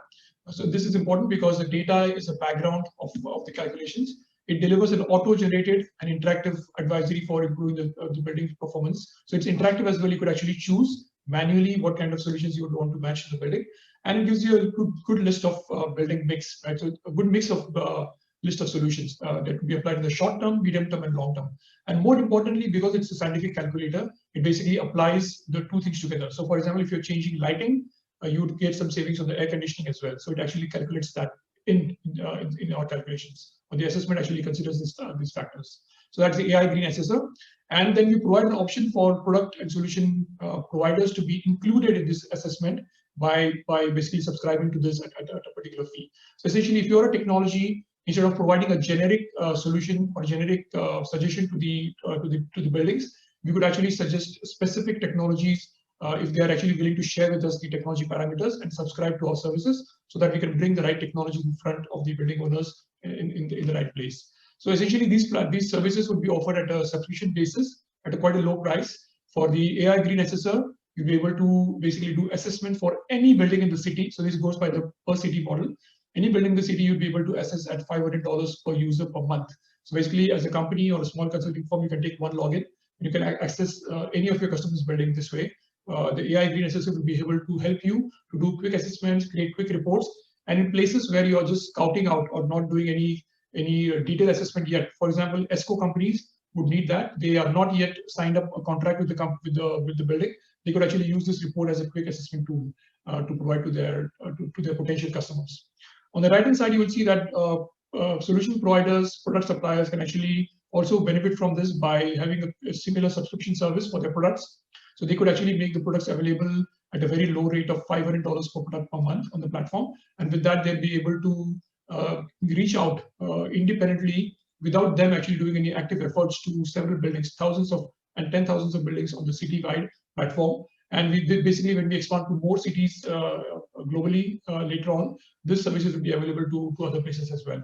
So this is important because the data is a background of the calculations. It delivers an auto-generated and interactive advisory for improving the building performance. So it's interactive as well. You could actually choose manually what kind of solutions you would want to match to the building. And it gives you a good list of building mix, right? So a good mix of list of solutions that could be applied in the short term, medium term, and long term. And more importantly, because it's a scientific calculator, it basically applies the two things together. So for example, if you're changing lighting, you would get some savings on the air conditioning as well. So it actually calculates that in our calculations. Or the assessment actually considers these factors. So that's the AI Green Assessor. And then we provide an option for product and solution providers to be included in this assessment by basically subscribing to this at a particular fee. So essentially, if you're a technology, instead of providing a generic solution or generic suggestion to the buildings, we could actually suggest specific technologies if they are actually willing to share with us the technology parameters and subscribe to our services, so that we can bring the right technology in front of the building owners in the right place. So essentially, these services would be offered at a subscription basis at quite a low price. For the AI Green Assessor, you'll be able to basically do assessment for any building in the city. So this goes by the per city model. Any building in the city, you'll be able to assess at $500 per user per month. So basically, as a company or a small consulting firm, you can take one login. You can access any of your customers' building this way. The AI Green Assessor will be able to help you to do quick assessments, create quick reports, and in places where you're just scouting out or not doing any detailed assessment yet. For example, ESCO companies would need that. They are not yet signed up a contract with the building. They could actually use this report as a quick assessment tool to provide to their potential customers. On the right-hand side, you will see that solution providers, product suppliers can actually also benefit from this by having a similar subscription service for their products. So they could actually make the products available at a very low rate of $500 per product per month on the platform. And with that, they'll be able to reach out independently without them actually doing any active efforts to several buildings, thousands of and 10,000s of buildings on the city-wide platform. And basically, when we expand to more cities globally later on, this services will be available to other places as well.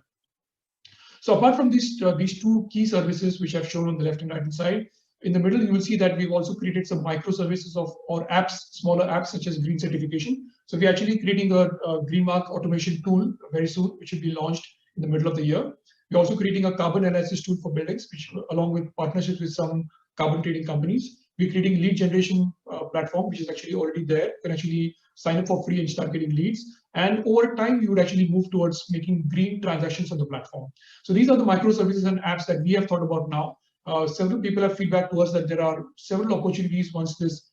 So apart from these two key services, which I've shown on the left and right hand side, in the middle, you will see that we've also created some microservices or apps, smaller apps such as green certification. So we're actually creating a green mark automation tool very soon, which will be launched in the middle of the year. We're also creating a carbon analysis tool for buildings, which, along with partnerships with some carbon trading companies. We're creating lead generation platform, which is actually already there. You can actually sign up for free and start getting leads. And over time, we would actually move towards making green transactions on the platform. So these are the microservices and apps that we have thought about now. Several people have feedback to us that there are several opportunities once this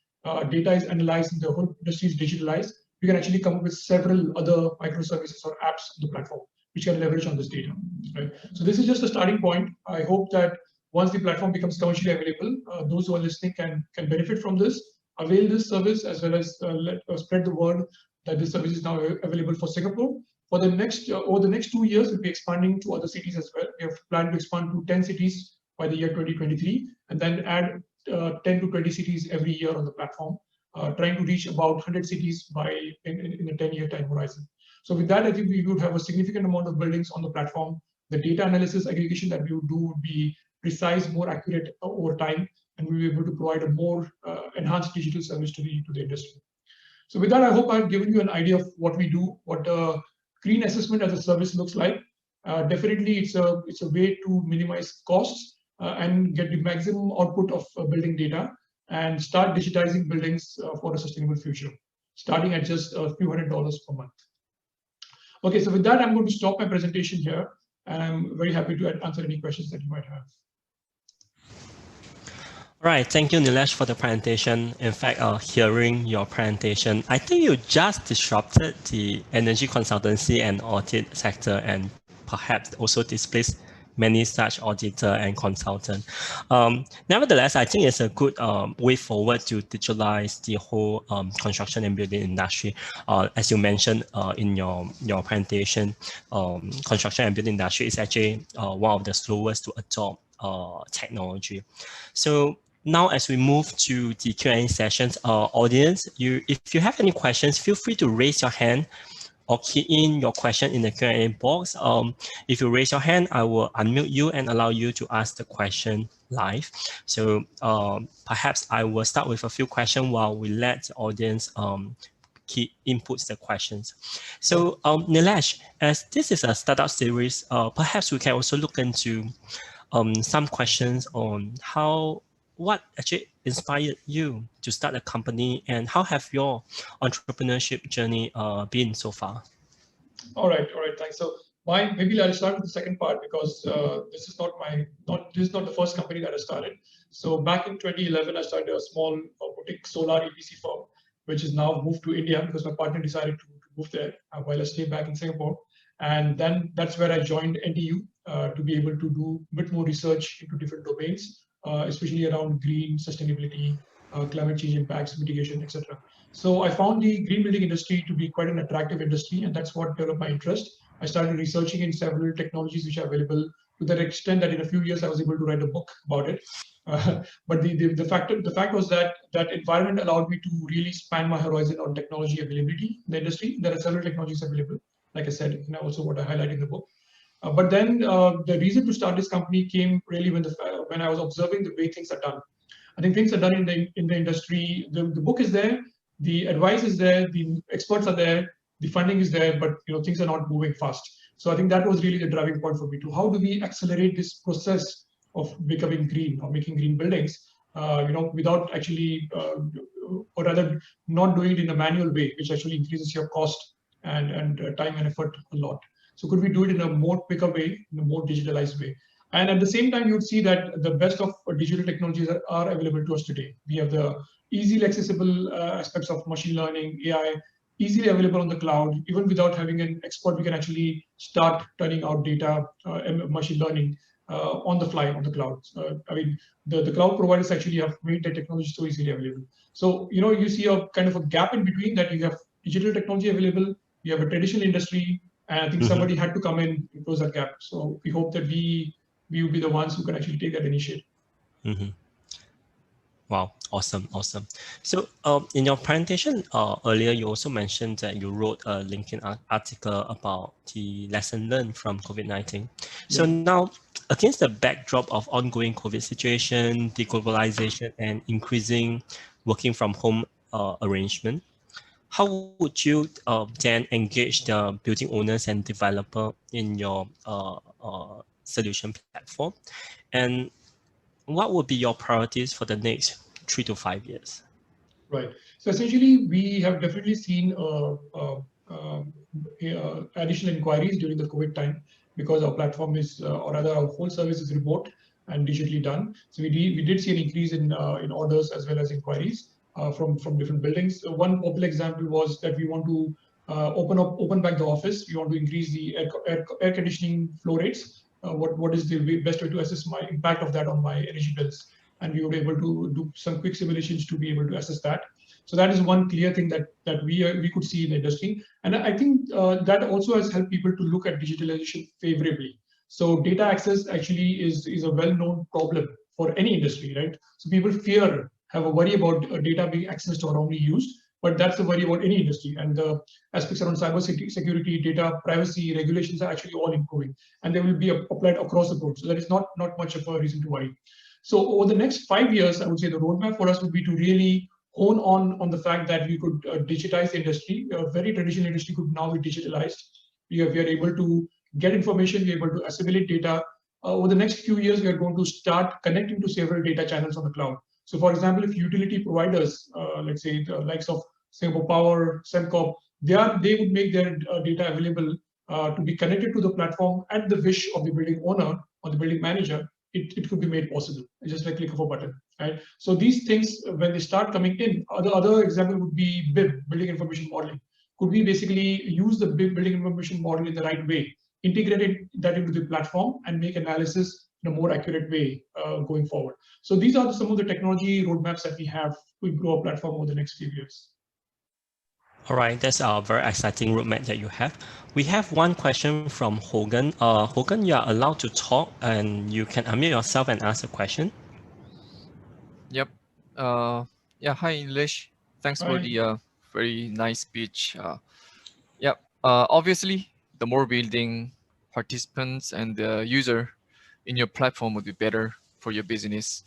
data is analyzed and the whole industry is digitalized. We can actually come up with several other microservices or apps on the platform which can leverage on this data. Right? So this is just a starting point. I hope that once the platform becomes commercially available, those who are listening can benefit from this, avail this service, as well as spread the word that this service is now available for Singapore. For the next over the next 2 years, we'll be expanding to other cities as well. We have planned to expand to 10 cities by the year 2023, and then add 10 to 20 cities every year on the platform, trying to reach about 100 cities in a 10-year time horizon. So with that, I think we would have a significant amount of buildings on the platform. The data analysis aggregation that we would do would be precise, more accurate over time, and we'll be able to provide a more enhanced digital service to the industry. So with that, I hope I've given you an idea of what we do, what green assessment as a service looks like. Definitely, it's a way to minimize costs and get the maximum output of building data and start digitizing buildings for a sustainable future, starting at just a few $100s per month. Okay, so with that, I'm going to stop my presentation here, and I'm very happy to answer any questions that you might have. All right, thank you, Nilesh, for the presentation. In fact, hearing your presentation, I think you just disrupted the energy consultancy and audit sector, and perhaps also displaced many such auditor and consultant. Nevertheless, I think it's a good way forward to digitalize the whole construction and building industry. As you mentioned in your presentation, construction and building industry is actually one of the slowest to adopt technology. So now, as we move to the Q&A sessions, audience, if you have any questions, feel free to raise your hand or key in your question in the Q&A box. If you raise your hand, I will unmute you and allow you to ask the question live. So perhaps I will start with a few questions while we let the audience key inputs the questions. So Nilesh, as this is a startup series, perhaps we can also look into some questions on what actually inspired you to start a company, and how have your entrepreneurship journey been so far? All right, thanks. So maybe I'll start with the second part, because this is not the first company that I started. So back in 2011, I started a small boutique solar EPC firm, which is now moved to India because my partner decided to move there while I stayed back in Singapore. And then that's where I joined NTU to be able to do a bit more research into different domains, especially around green sustainability, climate change impacts, mitigation, etc. So I found the green building industry to be quite an attractive industry, and that's what developed my interest. I started researching in several technologies which are available, to that extent that in a few years I was able to write a book about it. But the fact was that that environment allowed me to really span my horizon on technology availability in the industry. There are several technologies available, like I said, and also what I highlight in the book. But then the reason to start this company came really when I was observing the way things are done. I think things are done in the industry. The book is there, the advice is there, the experts are there, the funding is there, but things are not moving fast. So I think that was really the driving point for me to how do we accelerate this process of becoming green or making green buildings, without actually, or rather, not doing it in a manual way, which actually increases your cost and time and effort a lot. So could we do it in a more quicker way, in a more digitalized way? And at the same time, you'd see that the best of digital technologies are available to us today. We have the easily accessible aspects of machine learning, AI, easily available on the cloud. Even without having an expert, we can actually start turning out data and machine learning on the fly on the cloud. I mean, the cloud providers actually have made the technology so easily available. So, you see a kind of a gap in between that you have digital technology available, you have a traditional industry, and I think somebody had to come in and close that gap. So we hope that we will be the ones who can actually take that initiative. Wow, awesome. So in your presentation earlier, you also mentioned that you wrote a LinkedIn article about the lesson learned from COVID-19. So now, against the backdrop of ongoing COVID situation, deglobalization, and increasing working from home arrangement, how would you then engage the building owners and developer in your solution platform? And what would be your priorities for the next 3 to 5 years? Right. So essentially, we have definitely seen additional inquiries during the COVID time, because our platform is, or rather our whole service is remote and digitally done. So we did see an increase in orders as well as inquiries from different buildings. One popular example was that we want to open back the office. We want to increase the air conditioning flow rates. What is the best way to assess my impact of that on my energy bills? And we were able to do some quick simulations to be able to assess that. So that is one clear thing that we could see in the industry. And I think that also has helped people to look at digitalization favorably. So data access actually is a well-known problem for any industry, right? So people have a worry about data being accessed or only used, but that's a worry about any industry. And the aspects around cyber security, data privacy, regulations are actually all improving, and they will be applied across the board. So that is not much of a reason to worry. So over the next 5 years, I would say the roadmap for us would be to really hone on the fact that we could digitize the industry. A very traditional industry could now be digitalized. We are able to get information, we are able to assimilate data. Over the next few years, we are going to start connecting to several data channels on the cloud. So for example, if utility providers, let's say the likes of Singapore Power, Sembcorp, they would make their data available to be connected to the platform at the wish of the building owner or the building manager. It could be made possible. It's just like click of a button, right? So these things, when they start coming in, other example would be BIM, building information modeling. Could we basically use the BIM, building information model, in the right way, integrate that into the platform, and make analysis in a more accurate way going forward? So these are some of the technology roadmaps that we have to grow our platform over the next few years. All right, that's a very exciting roadmap that you have. We have one question from Hogan. Hogan, you are allowed to talk, and you can unmute yourself and ask a question. Yep. Yeah. Hi, English. Thanks for the very nice speech. Yep. Obviously, the more building participants and the user in your platform would be better for your business.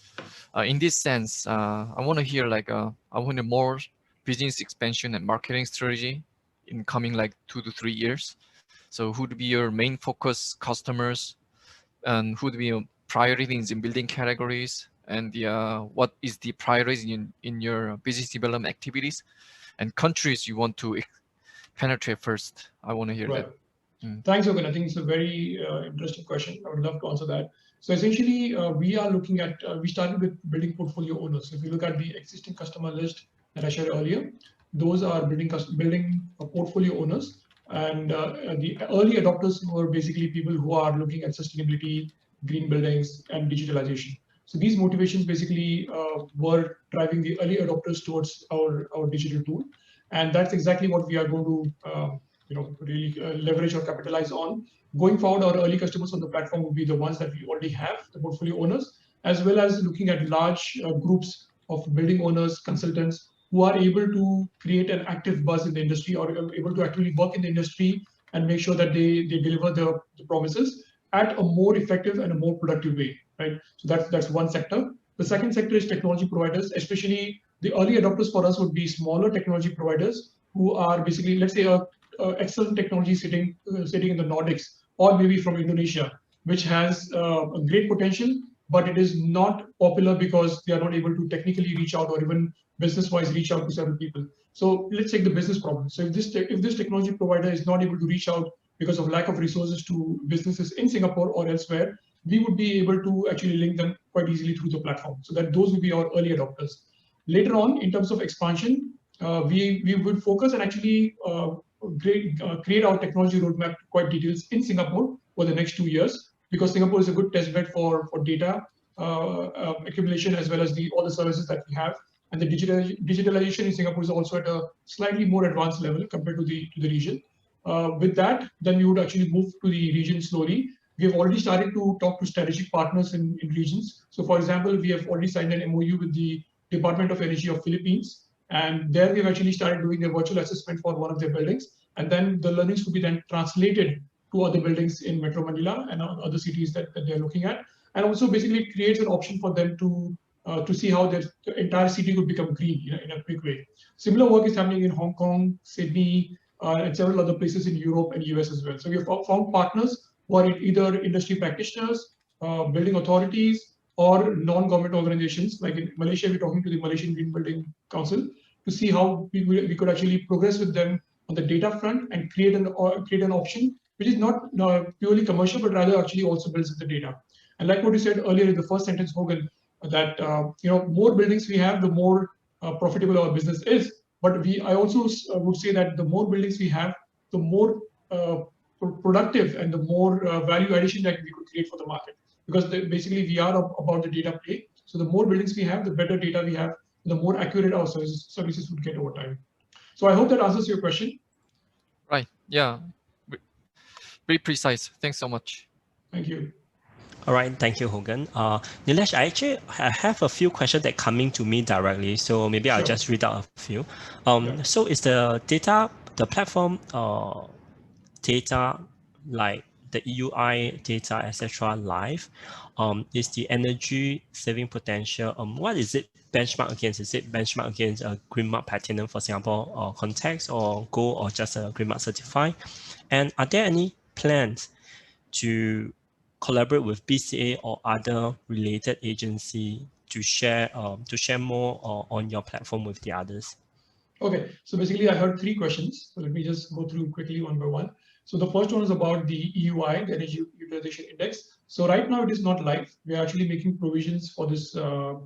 In this sense, I want to hear I want to more business expansion and marketing strategy in coming like 2 to 3 years? So who would be your main focus customers, and who would be your priorities in building categories, and what is the priorities in your business development activities, and countries you want to penetrate first? I want to hear that. Thanks, Hogan. I think it's a very interesting question. I would love to answer that. So essentially, we are looking at, we started with building portfolio owners. If you look at the existing customer list that I shared earlier, those are building portfolio owners. And the early adopters were basically people who are looking at sustainability, green buildings, and digitalization. So these motivations basically were driving the early adopters towards our digital tool. And that's exactly what we are going to really leverage or capitalize on. Going forward, our early customers on the platform will be the ones that we already have, the portfolio owners, as well as looking at large groups of building owners, consultants, who are able to create an active buzz in the industry, or able to actually work in the industry and make sure that they deliver the promises at a more effective and a more productive way, right? So that's one sector. The second sector is technology providers, especially the early adopters for us would be smaller technology providers who are basically, let's say, excellent technology sitting in the Nordics, or maybe from Indonesia, which has a great potential, but it is not popular because they are not able to technically reach out, or even business-wise reach out to several people. So let's take the business problem. So if this technology provider is not able to reach out because of lack of resources to businesses in Singapore or elsewhere, we would be able to actually link them quite easily through the platform. So that those would be our early adopters. Later on, in terms of expansion, we would focus and actually create our technology roadmap quite detailed in Singapore for the next 2 years, because Singapore is a good test bed for data accumulation, as well as all the services that we have. And the digitalization in Singapore is also at a slightly more advanced level compared to the region. With that, then we would actually move to the region slowly. We have already started to talk to strategic partners in regions. So for example, we have already signed an MOU with the Department of Energy of Philippines. And there we've actually started doing a virtual assessment for one of their buildings. And then the learnings could be then translated to other buildings in Metro Manila and other cities that they're looking at. And also basically creates an option for them to see how the entire city could become green in a quick way. Similar work is happening in Hong Kong, Sydney, and several other places in Europe and US as well. So we have found partners who are either industry practitioners, building authorities, or non-government organizations. Like in Malaysia, we're talking to the Malaysian Green Building Council to see how we could actually progress with them on the data front and create an option which is not purely commercial, but rather actually also builds with the data. And like what you said earlier in the first sentence, Hogan, that more buildings we have, the more profitable our business is. But I also would say that the more buildings we have, the more productive and the more value addition that we could create for the market. Because basically we are about the data play. So the more buildings we have, the better data we have, the more accurate our services would get over time. So I hope that answers your question. Right. Yeah. Very precise. Thanks so much. Thank you. All right, thank you, Hogan. Nilesh, I have a few questions that coming to me directly, so maybe I'll just read out a few. So is the platform data, like the EUI data, etc., live? Is the energy saving potential, what is it benchmark against? Is it benchmark against a Green Mark Platinum, for example, context, or Gold, or just a Green Mark certified? And are there any plans to collaborate with BCA or other related agency to share more on your platform with the others? Okay, so basically I heard 3 questions. So let me just go through quickly one by one. So the first one is about the EUI, the Energy Utilization Index. So right now it is not live. We are actually making provisions for this EUI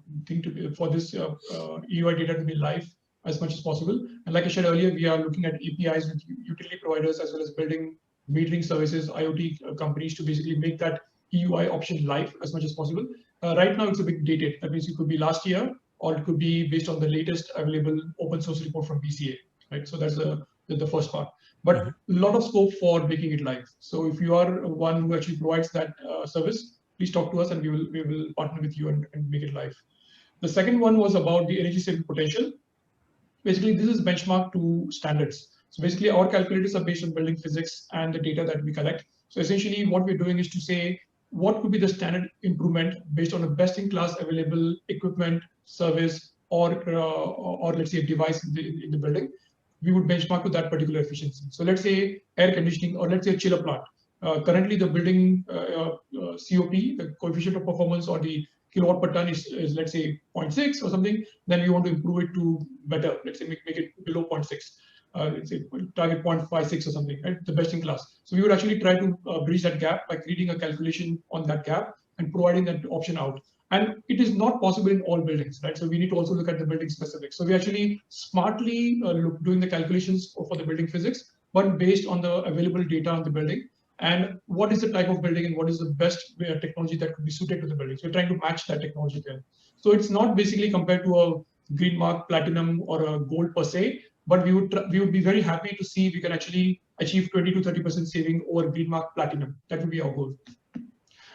data to be live as much as possible. And like I said earlier, we are looking at APIs with utility providers as well as building metering services, IoT companies, to basically make that EUI option live as much as possible. Right now it's a bit dated. That means it could be last year, or it could be based on the latest available open source report from BCA, right? So that's the first part. But a lot of scope for making it live. So if you are one who actually provides that service, please talk to us and we will partner with you and make it live. The second one was about the energy saving potential. Basically, this is benchmarked to standards. So basically, our calculators are based on building physics and the data that we collect. So essentially, what we're doing is to say, what could be the standard improvement based on a best-in-class available equipment, service, or let's say a device in the building, we would benchmark to that particular efficiency. So let's say air conditioning, or let's say a chiller plant. Currently, the building COP, the coefficient of performance, or the kilowatt per ton is let's say 0.6 or something. Then we want to improve it to better. Let's say make it below 0.6. Let's say target 0.56 or something, right? The best in class. So we would actually try to bridge that gap by creating a calculation on that gap and providing that option out. And it is not possible in all buildings, right? So we need to also look at the building specifics. So we actually smartly doing the calculations for the building physics, but based on the available data on the building and what is the type of building and what is the best technology that could be suited to the building. So we're trying to match that technology there. So it's not basically compared to a green mark, platinum, or a gold per se, but we would be very happy to see if we can actually achieve 20 to 30% saving over green mark platinum. That would be our goal.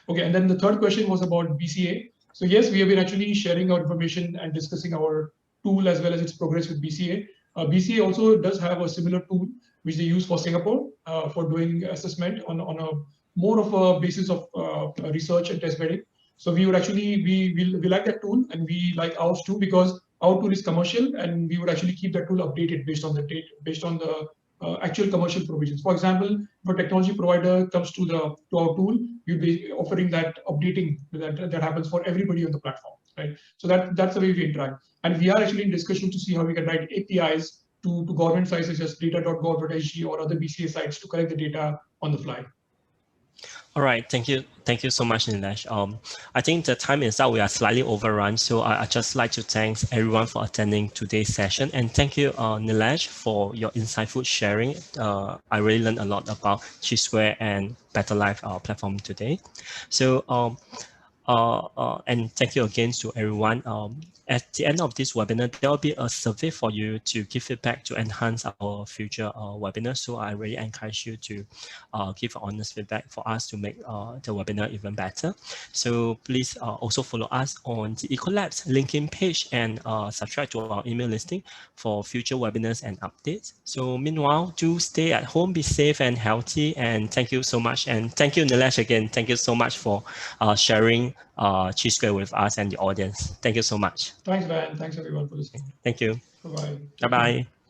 Okay, and then the third question was about BCA. So yes, we have been actually sharing our information and discussing our tool as well as its progress with BCA. BCA also does have a similar tool which they use for Singapore for doing assessment on a more of a basis of research and test bedding. So we would actually, we like that tool, and we like ours too, because our tool is commercial, and we would actually keep that tool updated based on the date, based on the actual commercial provisions. For example, if a technology provider comes to our tool, you'd be offering that updating that happens for everybody on the platform, right? So that's the way we interact. And we are actually in discussion to see how we can write APIs to government sites such as data.gov.sg or other BCA sites to collect the data on the fly. All right, thank you so much, Nilesh. I think the time is up. We are slightly overrun, so I just like to thank everyone for attending today's session, and thank you, Nilesh, for your insightful sharing. I really learned a lot about CHISquare and BtrLyf platform today. So and thank you again to everyone. At the end of this webinar, there will be a survey for you to give feedback to enhance our future webinars. So I really encourage you to give honest feedback for us to make the webinar even better. So please also follow us on the EcoLabs LinkedIn page and subscribe to our email listing for future webinars and updates. So meanwhile, do stay at home, be safe and healthy. And thank you so much. And thank you, Nilesh, again. Thank you so much for sharing CHISquare with us and the audience. Thank you so much. Thanks, Van. Thanks everyone for listening. Thank you. Bye-bye. Bye-bye.